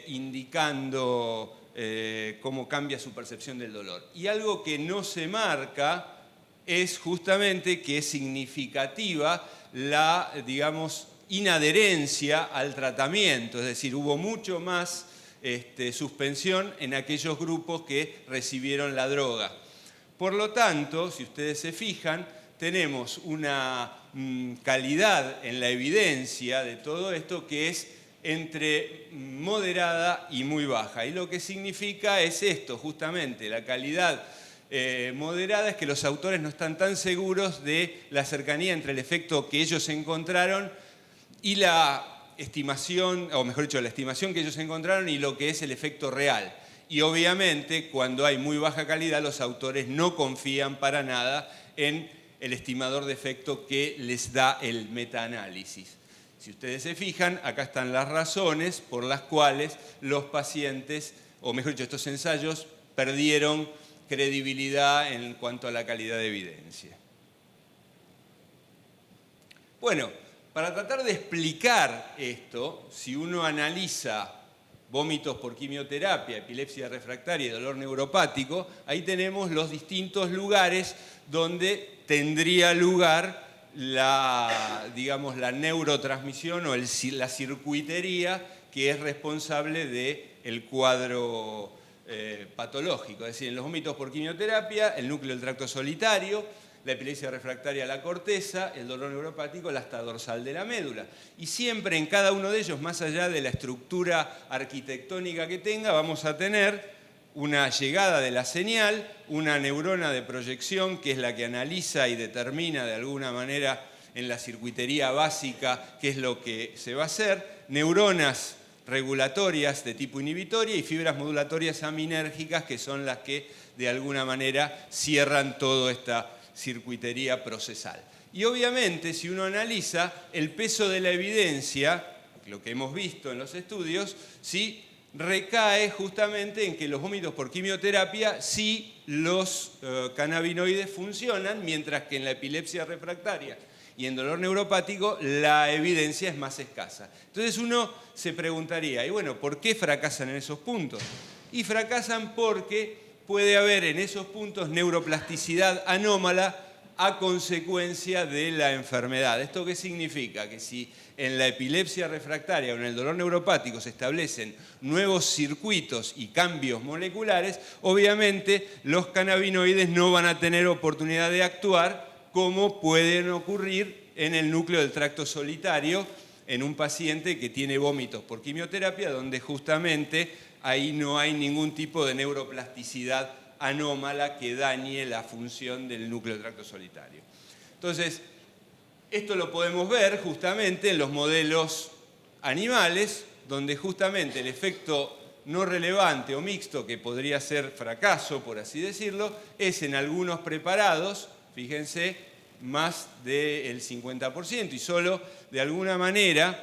indicando cómo cambia su percepción del dolor. Y algo que no se marca es justamente que es significativa la, digamos, inadherencia al tratamiento, es decir, hubo mucho más suspensión en aquellos grupos que recibieron la droga. Por lo tanto, si ustedes se fijan, tenemos una calidad en la evidencia de todo esto que es entre moderada y muy baja. Y lo que significa es esto, justamente, la calidad moderada es que los autores no están tan seguros de la cercanía entre el efecto que ellos encontraron y la estimación, o mejor dicho, la estimación que ellos encontraron y lo que es el efecto real. Y obviamente, cuando hay muy baja calidad, los autores no confían para nada en el estimador de efecto que les da el metaanálisis. Si ustedes se fijan, acá están las razones por las cuales los pacientes, o mejor dicho, estos ensayos perdieron credibilidad en cuanto a la calidad de evidencia. Bueno, para tratar de explicar esto, si uno analiza vómitos por quimioterapia, epilepsia refractaria y dolor neuropático, ahí tenemos los distintos lugares donde tendría lugar digamos, la neurotransmisión o la circuitería que es responsable de el cuadro patológico. Es decir, en los vómitos por quimioterapia, el núcleo del tracto solitario, la epilepsia refractaria a la corteza, el dolor neuropático, la asta dorsal de la médula. Y siempre en cada uno de ellos, más allá de la estructura arquitectónica que tenga, vamos a tener una llegada de la señal, una neurona de proyección que es la que analiza y determina de alguna manera en la circuitería básica qué es lo que se va a hacer, neuronas regulatorias de tipo inhibitoria y fibras modulatorias aminérgicas que son las que de alguna manera cierran toda esta circuitería procesal. Y obviamente si uno analiza el peso de la evidencia, lo que hemos visto en los estudios, ¿sí?, recae justamente en que los vómitos por quimioterapia sí los cannabinoides funcionan, mientras que en la epilepsia refractaria y en dolor neuropático la evidencia es más escasa. Entonces uno se preguntaría, y bueno, ¿por qué fracasan en esos puntos? Y fracasan porque puede haber en esos puntos neuroplasticidad anómala a consecuencia de la enfermedad. ¿Esto qué significa? Que si en la epilepsia refractaria o en el dolor neuropático se establecen nuevos circuitos y cambios moleculares, obviamente los cannabinoides no van a tener oportunidad de actuar como pueden ocurrir en el núcleo del tracto solitario en un paciente que tiene vómitos por quimioterapia, donde justamente ahí no hay ningún tipo de neuroplasticidad anómala que dañe la función del núcleo del tracto solitario. Entonces, esto lo podemos ver justamente en los modelos animales, donde justamente el efecto no relevante o mixto, que podría ser fracaso, por así decirlo, es en algunos preparados, fíjense, más del 50%, y solo de alguna manera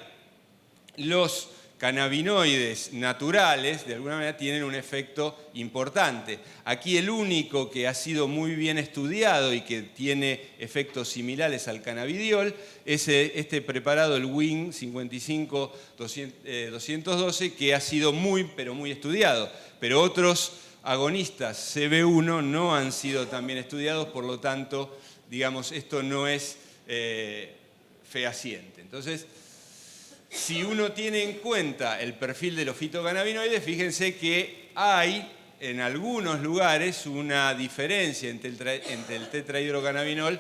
los cannabinoides naturales de alguna manera tienen un efecto importante. Aquí el único que ha sido muy bien estudiado y que tiene efectos similares al cannabidiol es este preparado, el WIN 55-212, que ha sido pero muy estudiado. Pero otros agonistas CB1 no han sido tan bien estudiados, por lo tanto, digamos, esto no es fehaciente. Entonces, si uno tiene en cuenta el perfil de los fitocannabinoides, fíjense que hay en algunos lugares una diferencia entre el tetrahidrocannabinol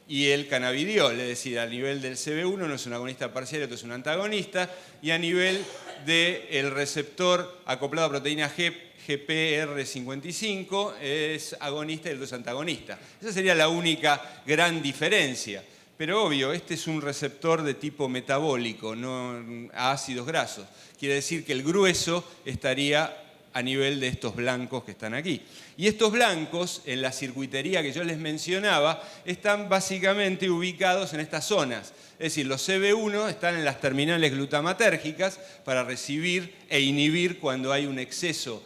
y el cannabidiol, es decir, a nivel del CB1 no es un agonista parcial, otro es un antagonista, y a nivel del receptor acoplado a proteína G, GPR55, es agonista y el otro es antagonista. Esa sería la única gran diferencia. Pero obvio, este es un receptor de tipo metabólico, no a ácidos grasos. Quiere decir que el grueso estaría a nivel de estos blancos que están aquí. Y estos blancos, en la circuitería que yo les mencionaba, están básicamente ubicados en estas zonas. Es decir, los CB1 están en las terminales glutamatérgicas para recibir e inhibir cuando hay un exceso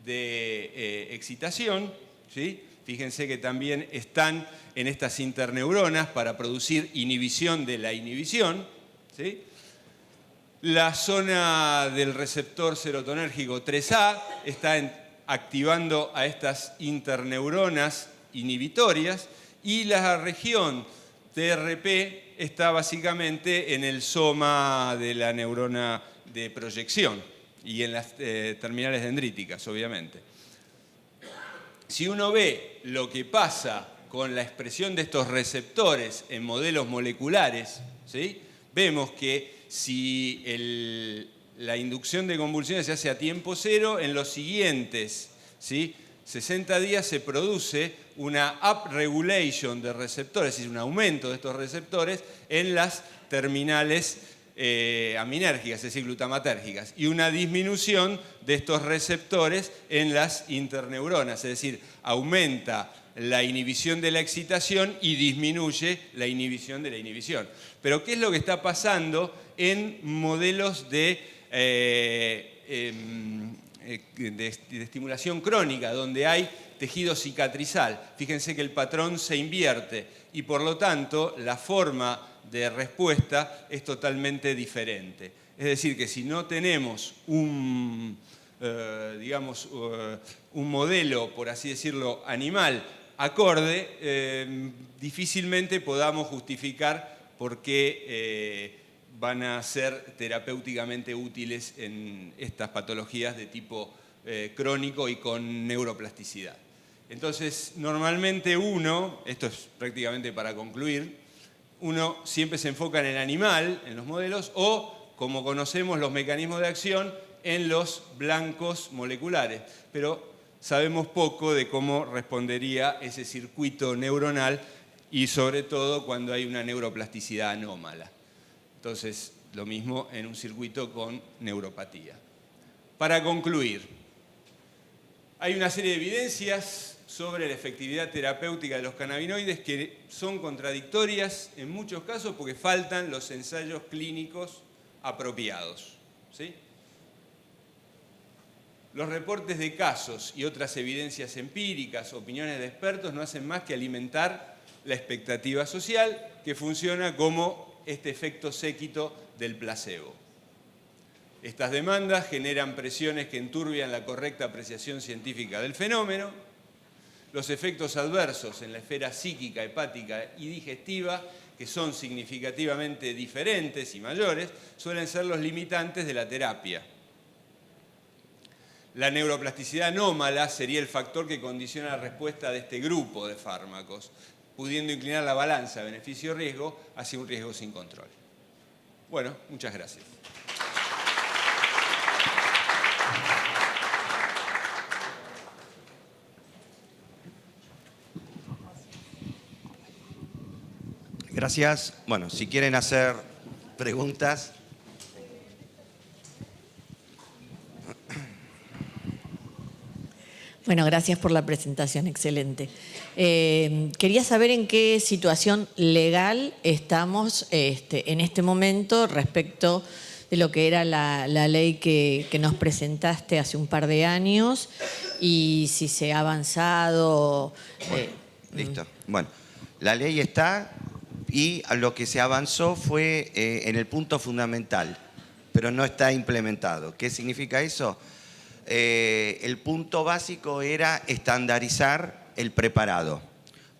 de excitación, ¿sí? Fíjense que también están en estas interneuronas para producir inhibición de la inhibición, ¿sí? La zona del receptor serotonérgico 3A está activando a estas interneuronas inhibitorias y la región TRP está básicamente en el soma de la neurona de proyección y en las terminales dendríticas, obviamente. Si uno ve lo que pasa con la expresión de estos receptores en modelos moleculares, ¿sí?, vemos que si la inducción de convulsiones se hace a tiempo cero, en los siguientes, ¿sí?, 60 días se produce una upregulation de receptores, es decir, un aumento de estos receptores en las terminales aminérgicas, es decir, glutamatérgicas, y una disminución de estos receptores en las interneuronas, es decir, aumenta la inhibición de la excitación y disminuye la inhibición de la inhibición. Pero ¿qué es lo que está pasando en modelos de estimulación crónica, donde hay tejido cicatrizal? Fíjense que el patrón se invierte y por lo tanto la forma de respuesta es totalmente diferente. Es decir, que si no tenemos un modelo, por así decirlo, animal difícilmente podamos justificar por qué van a ser terapéuticamente útiles en estas patologías de tipo crónico y con neuroplasticidad. Entonces, normalmente esto es prácticamente para concluir, uno siempre se enfoca en el animal, en los modelos, o, como conocemos los mecanismos de acción, en los blancos moleculares. Pero sabemos poco de cómo respondería ese circuito neuronal y sobre todo cuando hay una neuroplasticidad anómala. Entonces, lo mismo en un circuito con neuropatía. Para concluir, hay una serie de evidencias sobre la efectividad terapéutica de los cannabinoides que son contradictorias en muchos casos porque faltan los ensayos clínicos apropiados, ¿sí? Los reportes de casos y otras evidencias empíricas, opiniones de expertos, no hacen más que alimentar la expectativa social que funciona como este efecto séquito del placebo. Estas demandas generan presiones que enturbian la correcta apreciación científica del fenómeno. Los efectos adversos en la esfera psíquica, hepática y digestiva, que son significativamente diferentes y mayores, suelen ser los limitantes de la terapia. La neuroplasticidad anómala sería el factor que condiciona la respuesta de este grupo de fármacos, pudiendo inclinar la balanza beneficio-riesgo hacia un riesgo sin control. Bueno, muchas gracias. Gracias. Bueno, si quieren hacer preguntas. Bueno, gracias por la presentación, excelente. Quería saber en qué situación legal estamos en este momento respecto de lo que era la ley que nos presentaste hace un par de años y si se ha avanzado. Listo. Bueno, la ley está y a lo que se avanzó fue en el punto fundamental, pero no está implementado. ¿Qué significa eso? El punto básico era estandarizar el preparado.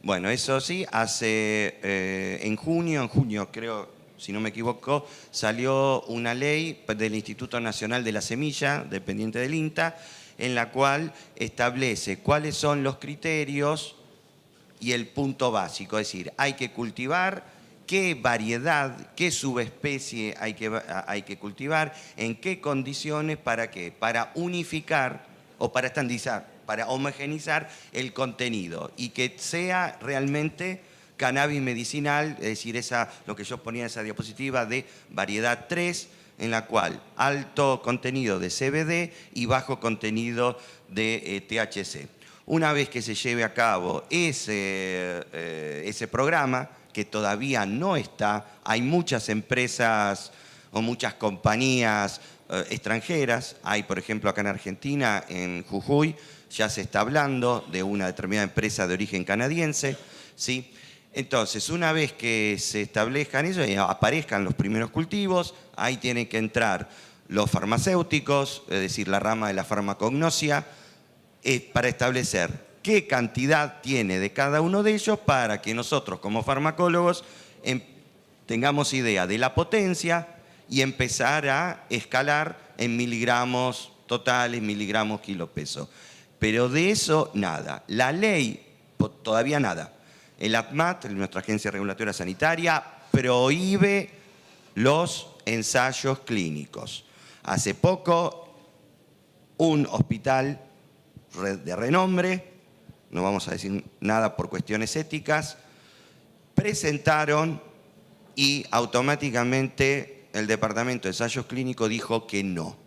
Bueno, eso sí, en junio creo, si no me equivoco, salió una ley del Instituto Nacional de la Semilla, dependiente del INTA, en la cual establece cuáles son los criterios y el punto básico. Es decir, hay que cultivar qué variedad, qué subespecie hay que cultivar, en qué condiciones, ¿para qué? Para unificar o para estandarizar, para homogeneizar el contenido y que sea realmente cannabis medicinal, es decir, lo que yo ponía en esa diapositiva de variedad 3, en la cual alto contenido de CBD y bajo contenido de THC. Una vez que se lleve a cabo ese programa, que todavía no está, hay muchas empresas o muchas compañías extranjeras. Hay, por ejemplo, acá en Argentina, en Jujuy, ya se está hablando de una determinada empresa de origen canadiense, ¿sí? Entonces, una vez que se establezcan eso y aparezcan los primeros cultivos, ahí tienen que entrar los farmacéuticos, es decir, la rama de la farmacognosia, para establecer qué cantidad tiene de cada uno de ellos para que nosotros como farmacólogos tengamos idea de la potencia y empezar a escalar en miligramos totales, miligramos kilopeso. Pero de eso nada. La ley, todavía nada. El ATMAT, nuestra agencia regulatoria sanitaria, prohíbe los ensayos clínicos. Hace poco, un hospital de renombre, no vamos a decir nada por cuestiones éticas, presentaron y automáticamente el Departamento de Ensayos Clínicos dijo que no,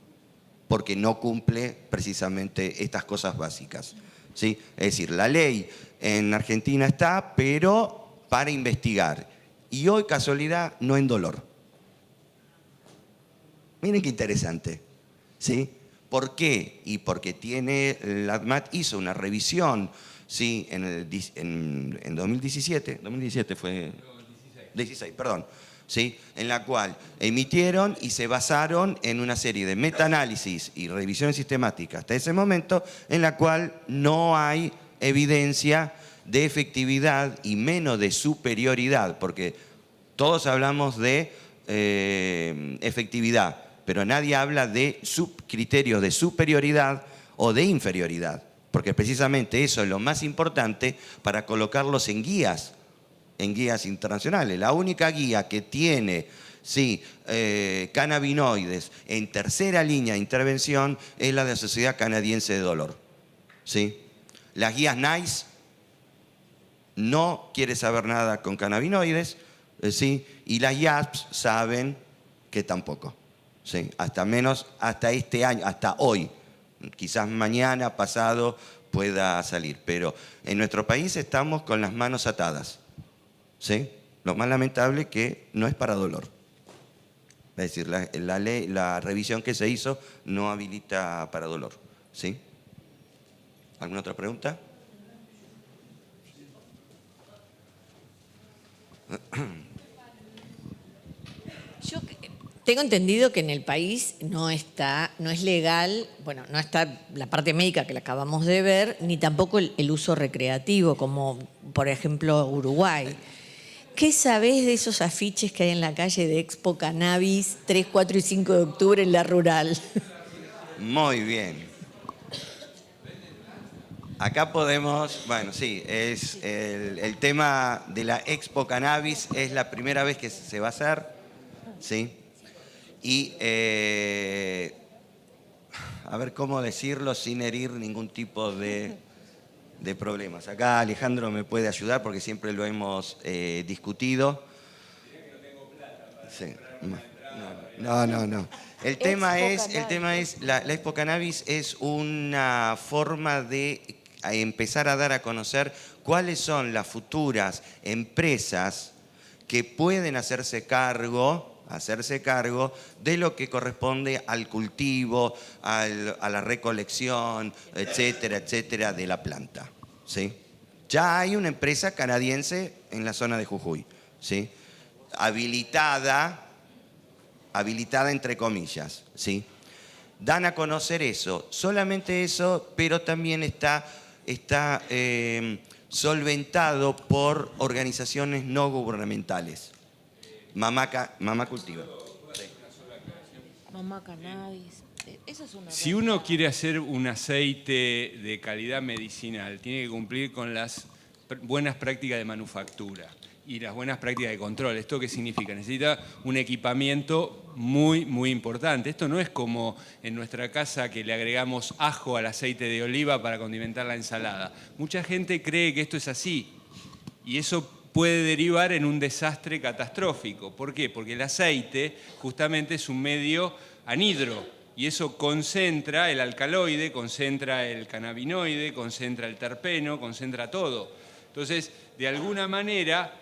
porque no cumple precisamente estas cosas básicas, ¿sí? Es decir, la ley en Argentina está, pero para investigar. Y hoy, casualidad, no en dolor. Miren qué interesante, ¿sí? ¿Por qué? Y porque la ADMAT hizo una revisión, ¿sí? en 2017, 2017 fue... 16, perdón. ¿Sí? En la cual emitieron y se basaron en una serie de metaanálisis y revisiones sistemáticas hasta ese momento, en la cual no hay evidencia de efectividad y menos de superioridad, porque todos hablamos de efectividad, pero nadie habla de criterios de superioridad o de inferioridad, porque precisamente eso es lo más importante para colocarlos en guías internacionales. La única guía que tiene cannabinoides en tercera línea de intervención es la de la Sociedad Canadiense de Dolor. ¿Sí? Las guías NICE no quiere saber nada con cannabinoides, ¿sí? Y las IAPS saben que tampoco. ¿Sí? Hasta este año, hasta hoy. Quizás mañana, pasado, pueda salir. Pero en nuestro país estamos con las manos atadas. ¿Sí? Lo más lamentable que no es para dolor. Es decir, la revisión que se hizo no habilita para dolor. ¿Sí? ¿Alguna otra pregunta? Yo tengo entendido que en el país no es legal, bueno, no está la parte médica que la acabamos de ver, ni tampoco el uso recreativo, como por ejemplo Uruguay. ¿Qué sabés de esos afiches que hay en la calle de Expo Cannabis 3, 4 y 5 de octubre en la rural? Muy bien. Acá podemos, bueno, sí, es el tema de la Expo Cannabis es la primera vez que se va a hacer, ¿sí? Y a ver cómo decirlo sin herir ningún tipo de problemas. Acá Alejandro me puede ayudar porque siempre lo hemos discutido. Sí. No. El tema es la Expo Cannabis es una forma de empezar a dar a conocer cuáles son las futuras empresas que pueden hacerse cargo de lo que corresponde al cultivo, a la recolección, etcétera, de la planta. ¿Sí? Ya hay una empresa canadiense en la zona de Jujuy, ¿sí? habilitada entre comillas, ¿sí? Dan a conocer eso, solamente eso, pero también está solventado por organizaciones no gubernamentales. Mamá Cultiva. Mamá Cannabis. Eso es una Si uno quiere hacer un aceite de calidad medicinal, tiene que cumplir con las buenas prácticas de manufactura y las buenas prácticas de control. ¿Esto qué significa? Necesita un equipamiento muy, muy importante. Esto no es como en nuestra casa que le agregamos ajo al aceite de oliva para condimentar la ensalada. Mucha gente cree que esto es así y eso puede derivar en un desastre catastrófico. ¿Por qué? Porque el aceite justamente es un medio anhidro y eso concentra el alcaloide, concentra el cannabinoide, concentra el terpeno, concentra todo. Entonces, de alguna manera,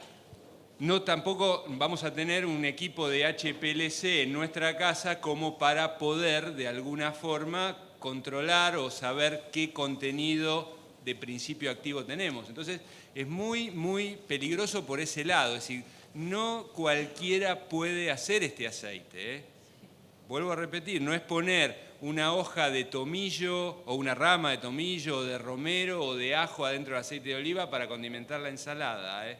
no tampoco vamos a tener un equipo de HPLC en nuestra casa como para poder, de alguna forma, controlar o saber qué contenido de principio activo tenemos. Entonces, es muy, muy peligroso por ese lado. Es decir, no cualquiera puede hacer este aceite, ¿eh? Vuelvo a repetir, no es poner una hoja de tomillo o una rama de tomillo o de romero o de ajo adentro del aceite de oliva para condimentar la ensalada, ¿eh?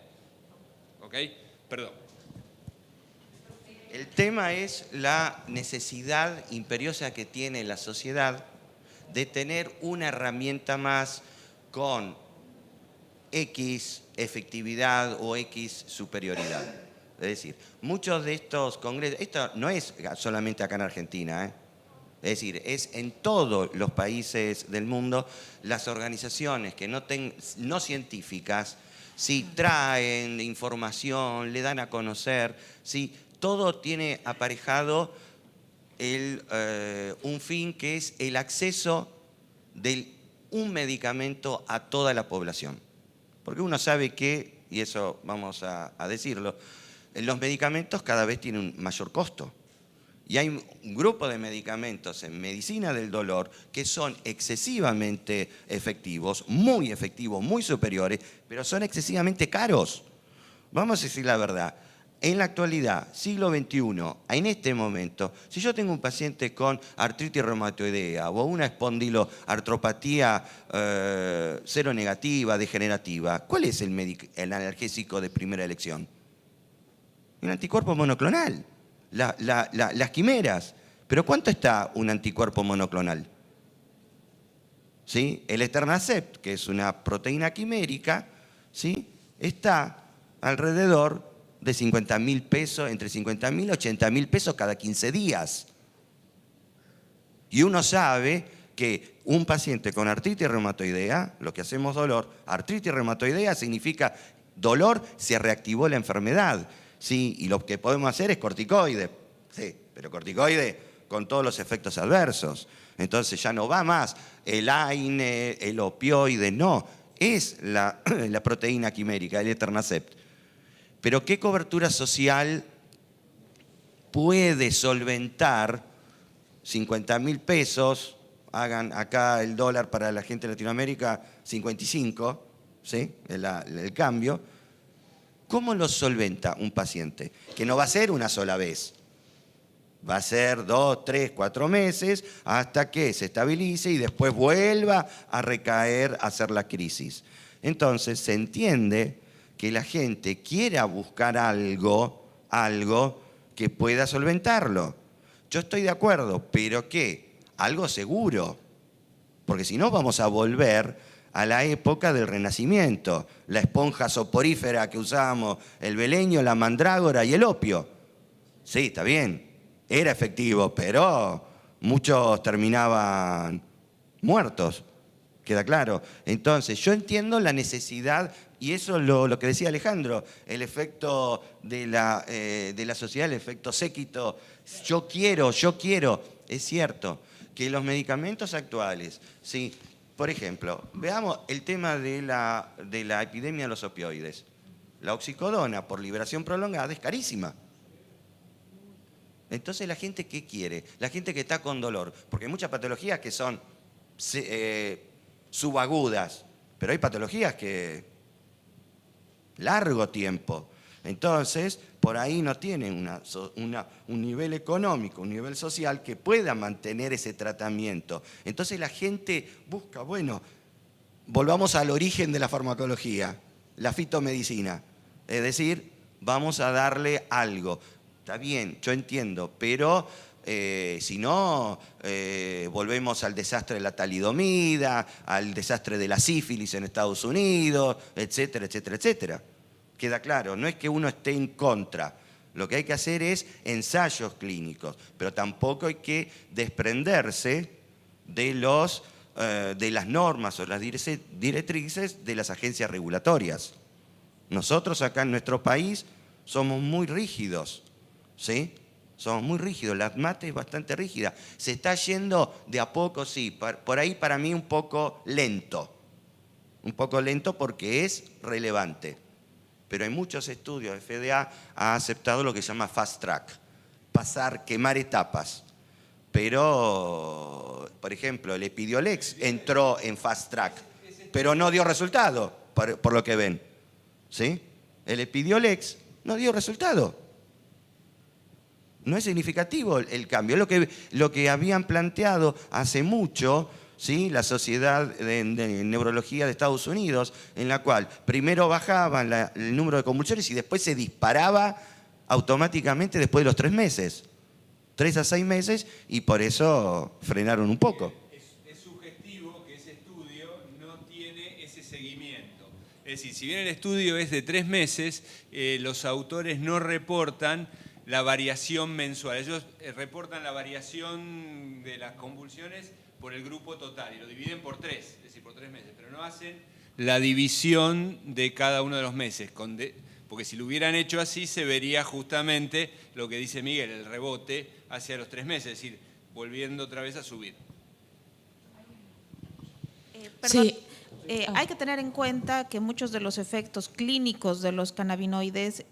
¿Ok? Perdón. El tema es la necesidad imperiosa que tiene la sociedad de tener una herramienta más con X efectividad o X superioridad. Es decir, muchos de estos congresos, esto no es solamente acá en Argentina, ¿eh? Es decir, es en todos los países del mundo, las organizaciones que no científicas, sí traen información, le dan a conocer, sí, todo tiene aparejado un fin que es el acceso de un medicamento a toda la población. Porque uno sabe que, y eso vamos a decirlo, los medicamentos cada vez tienen un mayor costo. Y hay un grupo de medicamentos en medicina del dolor que son excesivamente efectivos, muy superiores, pero son excesivamente caros. Vamos a decir la verdad. En la actualidad, siglo XXI, en este momento, si yo tengo un paciente con artritis reumatoidea o una espondiloartropatía seronegativa, degenerativa, ¿cuál es el analgésico de primera elección? Un anticuerpo monoclonal. las quimeras. Pero ¿cuánto está un anticuerpo monoclonal? ¿Sí? El Etanercept, que es una proteína quimérica, ¿sí? Está alrededor de 50.000 pesos, entre 50.000 y 80.000 pesos cada 15 días. Y uno sabe que un paciente con artritis reumatoidea, lo que hacemos dolor, artritis reumatoidea significa dolor, se reactivó la enfermedad, ¿sí? Y lo que podemos hacer es corticoide, sí, pero corticoide con todos los efectos adversos. Entonces ya no va más el AINE, el opioide, no, es la proteína quimérica, el Etanercept. Pero ¿qué cobertura social puede solventar 50.000 pesos? Hagan acá el dólar para la gente de Latinoamérica 55, ¿sí? El cambio. ¿Cómo lo solventa un paciente? Que no va a ser una sola vez. Va a ser 2, 3, 4 meses hasta que se estabilice y después vuelva a recaer, a hacer la crisis. Entonces se entiende que la gente quiera buscar algo que pueda solventarlo. Yo estoy de acuerdo, pero ¿qué? Algo seguro. Porque si no vamos a volver a la época del Renacimiento. La esponja soporífera que usábamos, el beleño, la mandrágora y el opio. Sí, está bien. Era efectivo, pero muchos terminaban muertos, queda claro. Entonces, yo entiendo la necesidad, y eso es lo que decía Alejandro, el efecto de la sociedad, el efecto séquito. Yo quiero, es cierto, que los medicamentos actuales, ¿sí? Por ejemplo, veamos el tema de la epidemia de los opioides. La oxicodona por liberación prolongada es carísima. Entonces, ¿la gente qué quiere? La gente que está con dolor. Porque hay muchas patologías que son subagudas, pero hay patologías que largo tiempo. Entonces, por ahí no tienen un nivel económico, un nivel social que pueda mantener ese tratamiento. Entonces, la gente busca, bueno, volvamos al origen de la farmacología, la fitomedicina. Es decir, vamos a darle algo. Está bien, yo entiendo, pero si no, volvemos al desastre de la talidomida, al desastre de la sífilis en Estados Unidos, etcétera, etcétera, etcétera. Queda claro, no es que uno esté en contra, lo que hay que hacer es ensayos clínicos, pero tampoco hay que desprenderse de las normas o las directrices de las agencias regulatorias. Nosotros acá en nuestro país somos muy rígidos. ¿Sí? Somos muy rígidos, la ADMAT es bastante rígida. Se está yendo de a poco, sí, por ahí para mí un poco lento. Un poco lento porque es relevante. Pero hay muchos estudios, FDA ha aceptado lo que se llama fast track, quemar etapas. Pero, por ejemplo, el Epidiolex entró en fast track, pero no dio resultado, por lo que ven. ¿Sí? El Epidiolex no dio resultado. No es significativo el cambio. Es lo que habían planteado hace mucho, ¿sí? La Sociedad de Neurología de Estados Unidos, en la cual primero bajaban el número de convulsiones y después se disparaba automáticamente después de los 3 meses. 3 a 6 meses, y por eso frenaron un poco. Es sugestivo que ese estudio no tiene ese seguimiento. Es decir, si bien el estudio es de 3 meses, los autores no reportan la variación mensual. Ellos reportan la variación de las convulsiones por el grupo total y lo dividen por 3, es decir, por 3 meses, pero no hacen la división de cada uno de los meses, porque si lo hubieran hecho así se vería justamente lo que dice Miguel, el rebote hacia los 3 meses, es decir, volviendo otra vez a subir. Perdón. Sí. Hay que tener en cuenta que muchos de los efectos clínicos de los cannabinoides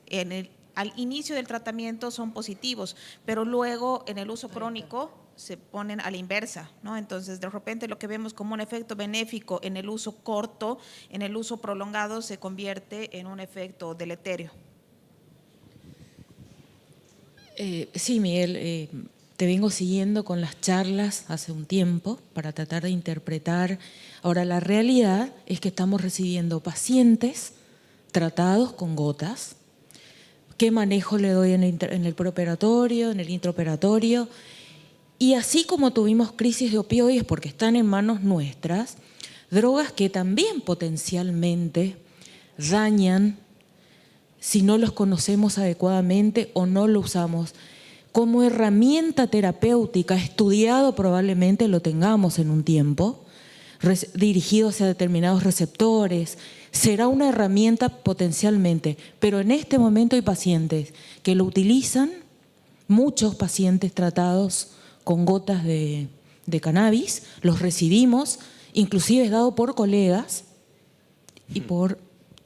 al inicio del tratamiento son positivos, pero luego en el uso crónico se ponen a la inversa, ¿no? Entonces, de repente lo que vemos como un efecto benéfico en el uso corto, en el uso prolongado se convierte en un efecto deleterio. Sí, Miguel, te vengo siguiendo con las charlas hace un tiempo para tratar de interpretar. Ahora, la realidad es que estamos recibiendo pacientes tratados con gotas, qué manejo le doy en el preoperatorio, en el intraoperatorio. Y así como tuvimos crisis de opioides porque están en manos nuestras, drogas que también potencialmente dañan si no los conocemos adecuadamente o no lo usamos. Como herramienta terapéutica, estudiado probablemente lo tengamos en un tiempo, dirigido hacia determinados receptores, será una herramienta potencialmente, pero en este momento hay pacientes que lo utilizan, muchos pacientes tratados con gotas de cannabis, los recibimos, inclusive es dado por colegas y por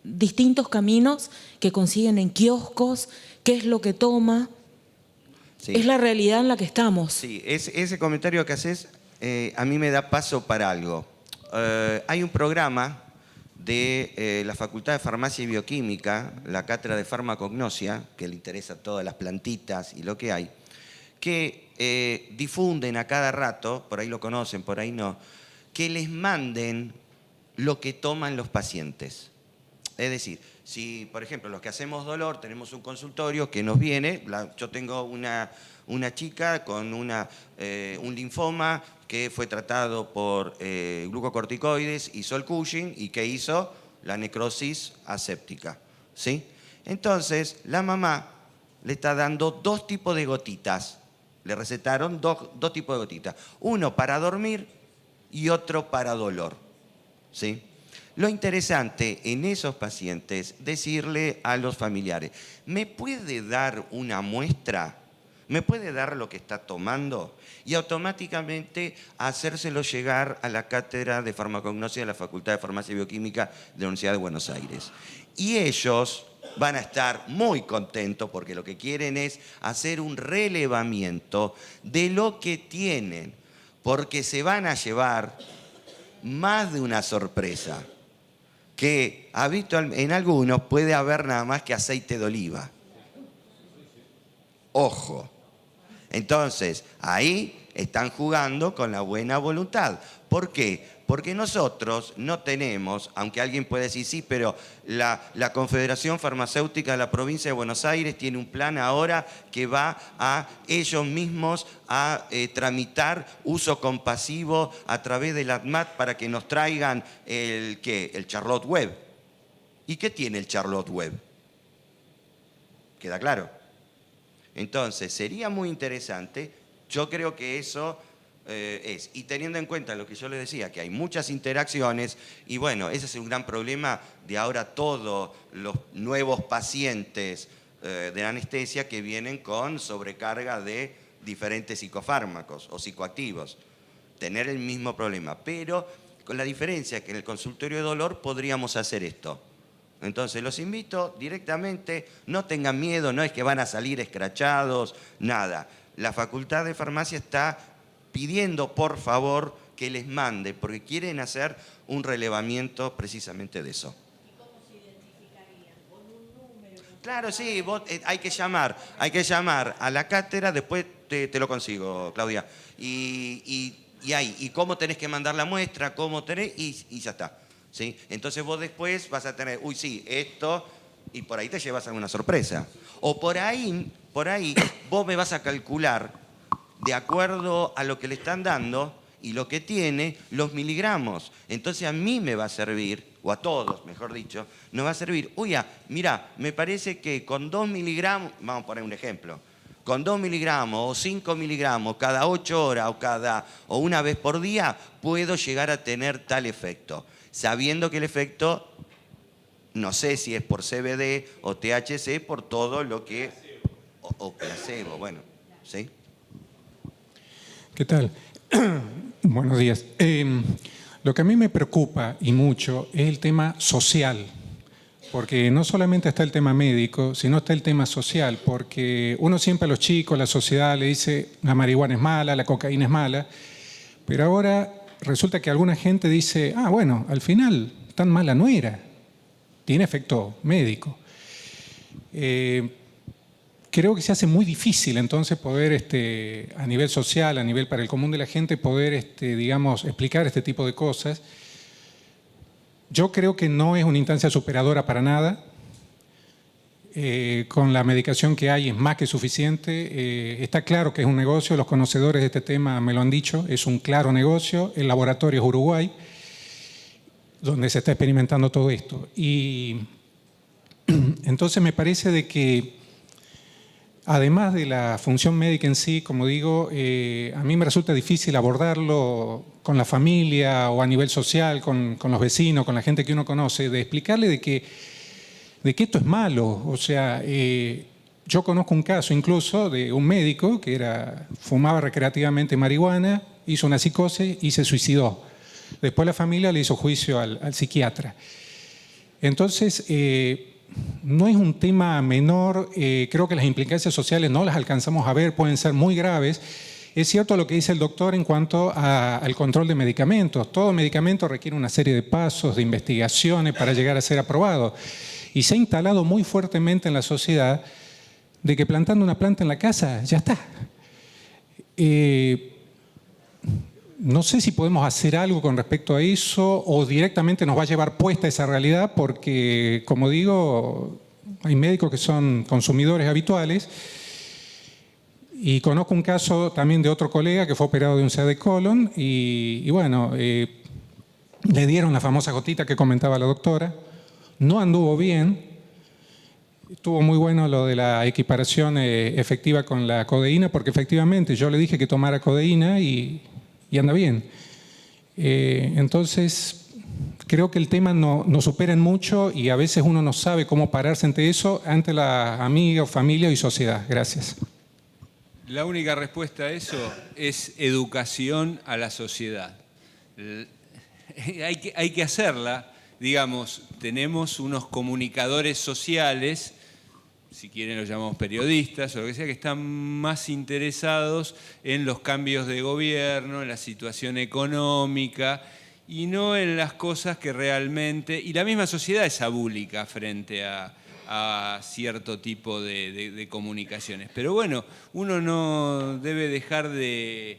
distintos caminos que consiguen en kioscos, qué es lo que toma. Sí. Es la realidad en la que estamos. Sí, ese comentario que haces a mí me da paso para algo. Hay un programa de la Facultad de Farmacia y Bioquímica, la cátedra de farmacognosia, que le interesa todas las plantitas y lo que hay, que difunden a cada rato, por ahí lo conocen, por ahí no, que les manden lo que toman los pacientes. Es decir, si, por ejemplo, los que hacemos dolor, tenemos un consultorio que nos viene, yo tengo una chica con un linfoma que fue tratado por glucocorticoides, hizo el Cushing y que hizo la necrosis aséptica, ¿sí? Entonces, la mamá le está dando 2 tipos de gotitas. Le recetaron dos tipos de gotitas. Uno para dormir y otro para dolor, ¿sí? Lo interesante en esos pacientes, decirle a los familiares, ¿me puede dar una muestra? ¿Me puede dar lo que está tomando? Y automáticamente hacérselo llegar a la cátedra de farmacognosia de la Facultad de Farmacia y Bioquímica de la Universidad de Buenos Aires. Y ellos van a estar muy contentos porque lo que quieren es hacer un relevamiento de lo que tienen, porque se van a llevar más de una sorpresa, que en algunos puede haber nada más que aceite de oliva. Ojo. Entonces, ahí están jugando con la buena voluntad. ¿Por qué? Porque nosotros no tenemos, aunque alguien puede decir sí, pero la Confederación Farmacéutica de la Provincia de Buenos Aires tiene un plan ahora que va a ellos mismos a tramitar uso compasivo a través del ADMAT para que nos traigan el Charlotte Web. ¿Y qué tiene el Charlotte Web? ¿Queda claro? Entonces, sería muy interesante, yo creo que eso y teniendo en cuenta lo que yo les decía, que hay muchas interacciones, y bueno, ese es un gran problema de ahora todos los nuevos pacientes de anestesia que vienen con sobrecarga de diferentes psicofármacos o psicoactivos, tener el mismo problema, pero con la diferencia que en el consultorio de dolor podríamos hacer esto. Entonces los invito directamente, no tengan miedo, no es que van a salir escrachados, nada. La Facultad de Farmacia está pidiendo por favor que les mande, porque quieren hacer un relevamiento precisamente de eso. ¿Y cómo se identificarían? ¿Con un número? Claro, sí, hay que llamar a la cátedra, después te lo consigo, Claudia. Y cómo tenés que mandar la muestra, cómo tenés, y ya está. ¿Sí? Entonces vos después vas a tener, esto, y por ahí te llevas alguna sorpresa. O por ahí vos me vas a calcular, de acuerdo a lo que le están dando y lo que tiene, los miligramos. Entonces a mí me va a servir, o a todos, mejor dicho, nos va a servir. Mira, me parece que con 2 miligramos, vamos a poner un ejemplo, con 2 miligramos o 5 miligramos cada 8 horas o una vez por día, puedo llegar a tener tal efecto. Sabiendo que el efecto, no sé si es por CBD o THC, por todo lo que... O placebo, bueno, ¿sí? ¿Qué tal? Buenos días. Lo que a mí me preocupa y mucho es el tema social, porque no solamente está el tema médico, sino está el tema social, porque uno siempre a los chicos, la sociedad le dice la marihuana es mala, la cocaína es mala, pero ahora resulta que alguna gente dice, bueno, al final tan mala no era, tiene efecto médico. Creo que se hace muy difícil entonces poder, a nivel social, a nivel para el común de la gente, poder, digamos, explicar este tipo de cosas. Yo creo que no es una instancia superadora para nada. con la medicación que hay es más que suficiente. Está claro que es un negocio, los conocedores de este tema me lo han dicho, es un claro negocio. El laboratorio es Uruguay, donde se está experimentando todo esto. Y entonces me parece de que, además de la función médica en sí, como digo, a mí me resulta difícil abordarlo con la familia o a nivel social, con los vecinos, con la gente que uno conoce, de explicarle de que esto es malo. O sea, yo conozco un caso incluso de un médico que fumaba recreativamente marihuana, hizo una psicosis y se suicidó. Después la familia le hizo juicio al psiquiatra. Entonces, no es un tema menor, creo que las implicancias sociales no las alcanzamos a ver, pueden ser muy graves. Es cierto lo que dice el doctor en cuanto al control de medicamentos. Todo medicamento requiere una serie de pasos, de investigaciones para llegar a ser aprobado. Y se ha instalado muy fuertemente en la sociedad de que plantando una planta en la casa, ya está. No sé si podemos hacer algo con respecto a eso o directamente nos va a llevar puesta esa realidad porque, como digo, hay médicos que son consumidores habituales y conozco un caso también de otro colega que fue operado de un SEA de colon y bueno, le dieron la famosa gotita que comentaba la doctora, no anduvo bien, estuvo muy bueno lo de la equiparación efectiva con la codeína porque efectivamente yo le dije que tomara codeína y anda bien. Entonces, creo que el tema nos supera en mucho y a veces uno no sabe cómo pararse ante eso, ante la amiga, familia y sociedad. Gracias. La única respuesta a eso es educación a la sociedad. Hay que hacerla. Digamos, tenemos unos comunicadores sociales, si quieren los llamamos periodistas o lo que sea, que están más interesados en los cambios de gobierno, en la situación económica y no en las cosas que realmente... Y la misma sociedad es abúlica frente a cierto tipo de comunicaciones. Pero bueno, uno no debe dejar de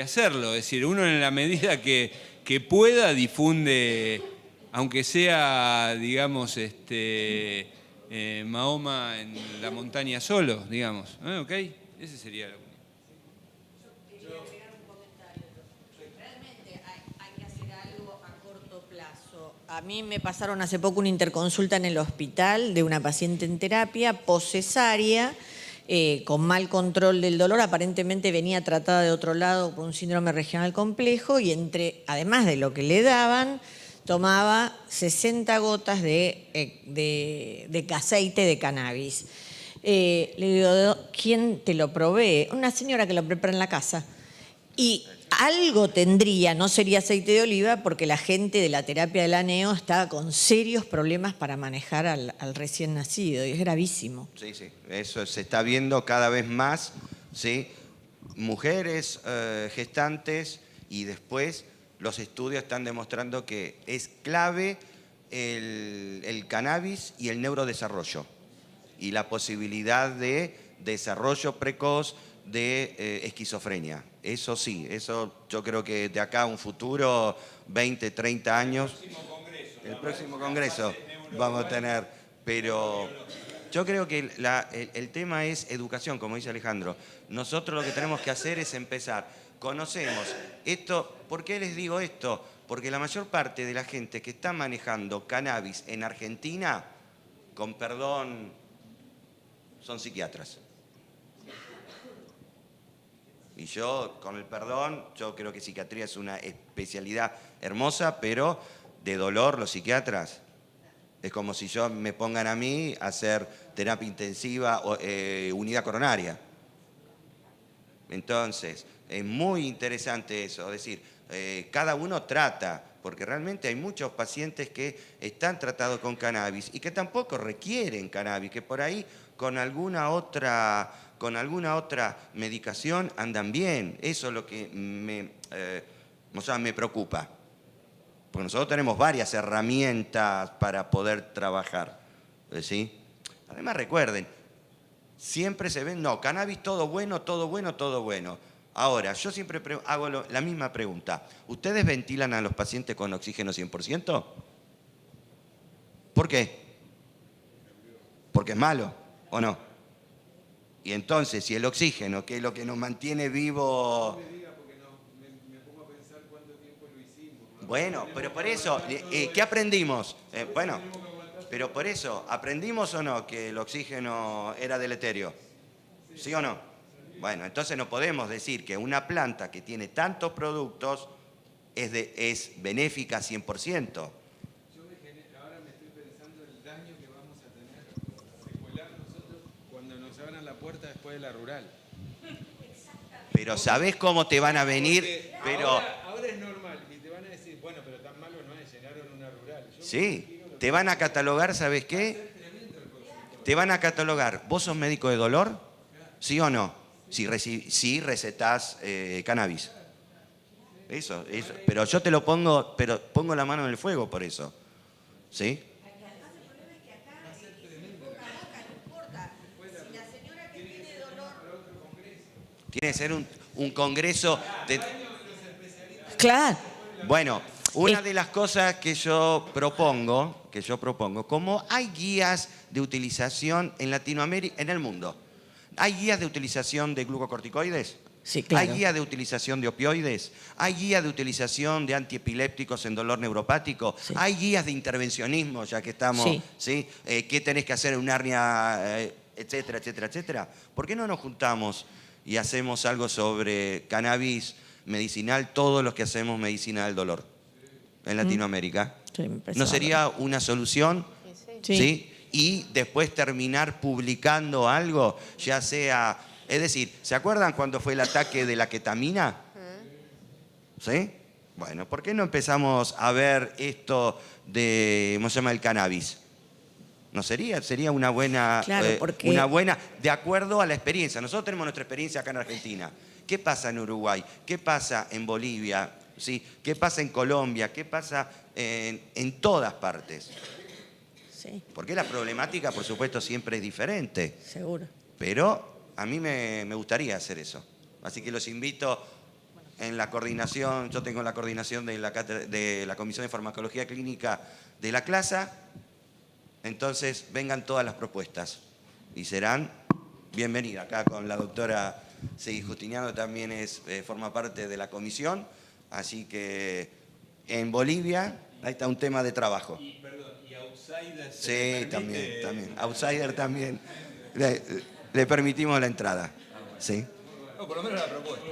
hacerlo. Es decir, uno en la medida que pueda difunde, aunque sea, digamos, Mahoma en la montaña solo, digamos. ¿Ok? Ese sería lo único. Realmente hay que hacer algo a corto plazo. A mí me pasaron hace poco una interconsulta en el hospital de una paciente en terapia poscesárea, con mal control del dolor, aparentemente venía tratada de otro lado por un síndrome regional complejo y además de lo que le daban, tomaba 60 gotas de aceite de cannabis. Le digo, ¿quién te lo provee? Una señora que lo prepara en la casa. Y algo tendría, no sería aceite de oliva, porque la gente de la terapia de la NEO está con serios problemas para manejar al recién nacido, y es gravísimo. Sí, sí, eso se está viendo cada vez más, ¿sí? Mujeres gestantes y después los estudios están demostrando que es clave el cannabis y el neurodesarrollo y la posibilidad de desarrollo precoz de esquizofrenia. Eso sí, eso yo creo que de acá a un futuro, 20, 30 años, el próximo congreso vamos a tener, pero yo creo que el tema es educación, como dice Alejandro. Nosotros lo que tenemos que hacer es empezar. Conocemos esto. ¿Por qué les digo esto? Porque la mayor parte de la gente que está manejando cannabis en Argentina, con perdón, son psiquiatras. Y yo, con el perdón, yo creo que psiquiatría es una especialidad hermosa, pero de dolor los psiquiatras es como si yo me pongan a mí a hacer terapia intensiva o unidad coronaria. Entonces, es muy interesante eso, es decir, cada uno trata, porque realmente hay muchos pacientes que están tratados con cannabis y que tampoco requieren cannabis, que por ahí con alguna otra medicación andan bien. Eso es lo que me preocupa. Porque nosotros tenemos varias herramientas para poder trabajar, ¿sí? Además, recuerden, siempre se ven, no, cannabis todo bueno, todo bueno, todo bueno. Ahora, yo siempre hago la misma pregunta. ¿Ustedes ventilan a los pacientes con oxígeno 100%? ¿Por qué? porque es malo, ¿o no? Y entonces, si el oxígeno, que es lo que nos mantiene vivo... Bueno, pero por eso, ¿qué aprendimos? Bueno, pero por eso, ¿aprendimos o no que el oxígeno era deleterio? ¿Sí o no? Bueno, entonces no podemos decir que una planta que tiene tantos productos es benéfica 100%. Ahora me estoy pensando el daño que vamos a tener, secuelar nosotros cuando nos abran la puerta después de la rural. Pero ¿sabés cómo te van a venir? Pero Ahora es normal y te van a decir, bueno, pero tan malo no es, llenaron una rural. sí, te van a catalogar, ¿sabes qué? Te van a catalogar, ¿vos sos médico de dolor? ¿Sí o no? Si recetás cannabis. Eso. Pero yo te lo pongo, pero pongo la mano en el fuego por eso. ¿Sí? Tiene que ser un congreso de... Claro. Bueno, una de las cosas que yo propongo, como hay guías de utilización en Latinoamérica, en el mundo, hay guías de utilización de glucocorticoides, Sí, claro. hay guías de utilización de opioides, hay guías de utilización de antiepilépticos en dolor neuropático, Sí. hay guías de intervencionismo, ya que estamos, Sí. ¿sí? ¿Qué tenés que hacer en una hernia, etcétera, etcétera, etcétera? ¿Por qué no nos juntamos y hacemos algo sobre cannabis medicinal, todos los que hacemos medicina del dolor en Latinoamérica? Sí, me parece ¿No bárbaro. sería una solución? Sí. ¿Sí? Y después terminar publicando algo, ya sea... Es decir, ¿se acuerdan cuando fue el ataque de la ketamina? ¿Sí? Bueno, ¿por qué no empezamos a ver esto de, ¿cómo se llama?, el cannabis? ¿No sería? Sería una buena, Claro, porque- una buena, de acuerdo a la experiencia. Nosotros tenemos nuestra experiencia acá en Argentina. ¿Qué pasa en Uruguay? ¿Qué pasa en Bolivia? ¿Sí? ¿Qué pasa en Colombia? ¿Qué pasa en todas partes? Sí, Porque la problemática, por supuesto, siempre es diferente. seguro. Pero a mí me gustaría hacer eso. Así que los invito en la coordinación, yo tengo la coordinación de la Comisión de Farmacología Clínica de la clase, entonces vengan todas las propuestas y serán bienvenidas. Acá con la doctora Seguí Justiniano también forma parte de la comisión, así que en Bolivia ahí está un tema de trabajo. Y outsiders. Sí, también. Outsider también. Le permitimos la entrada. Sí. No, por lo menos la propuesta.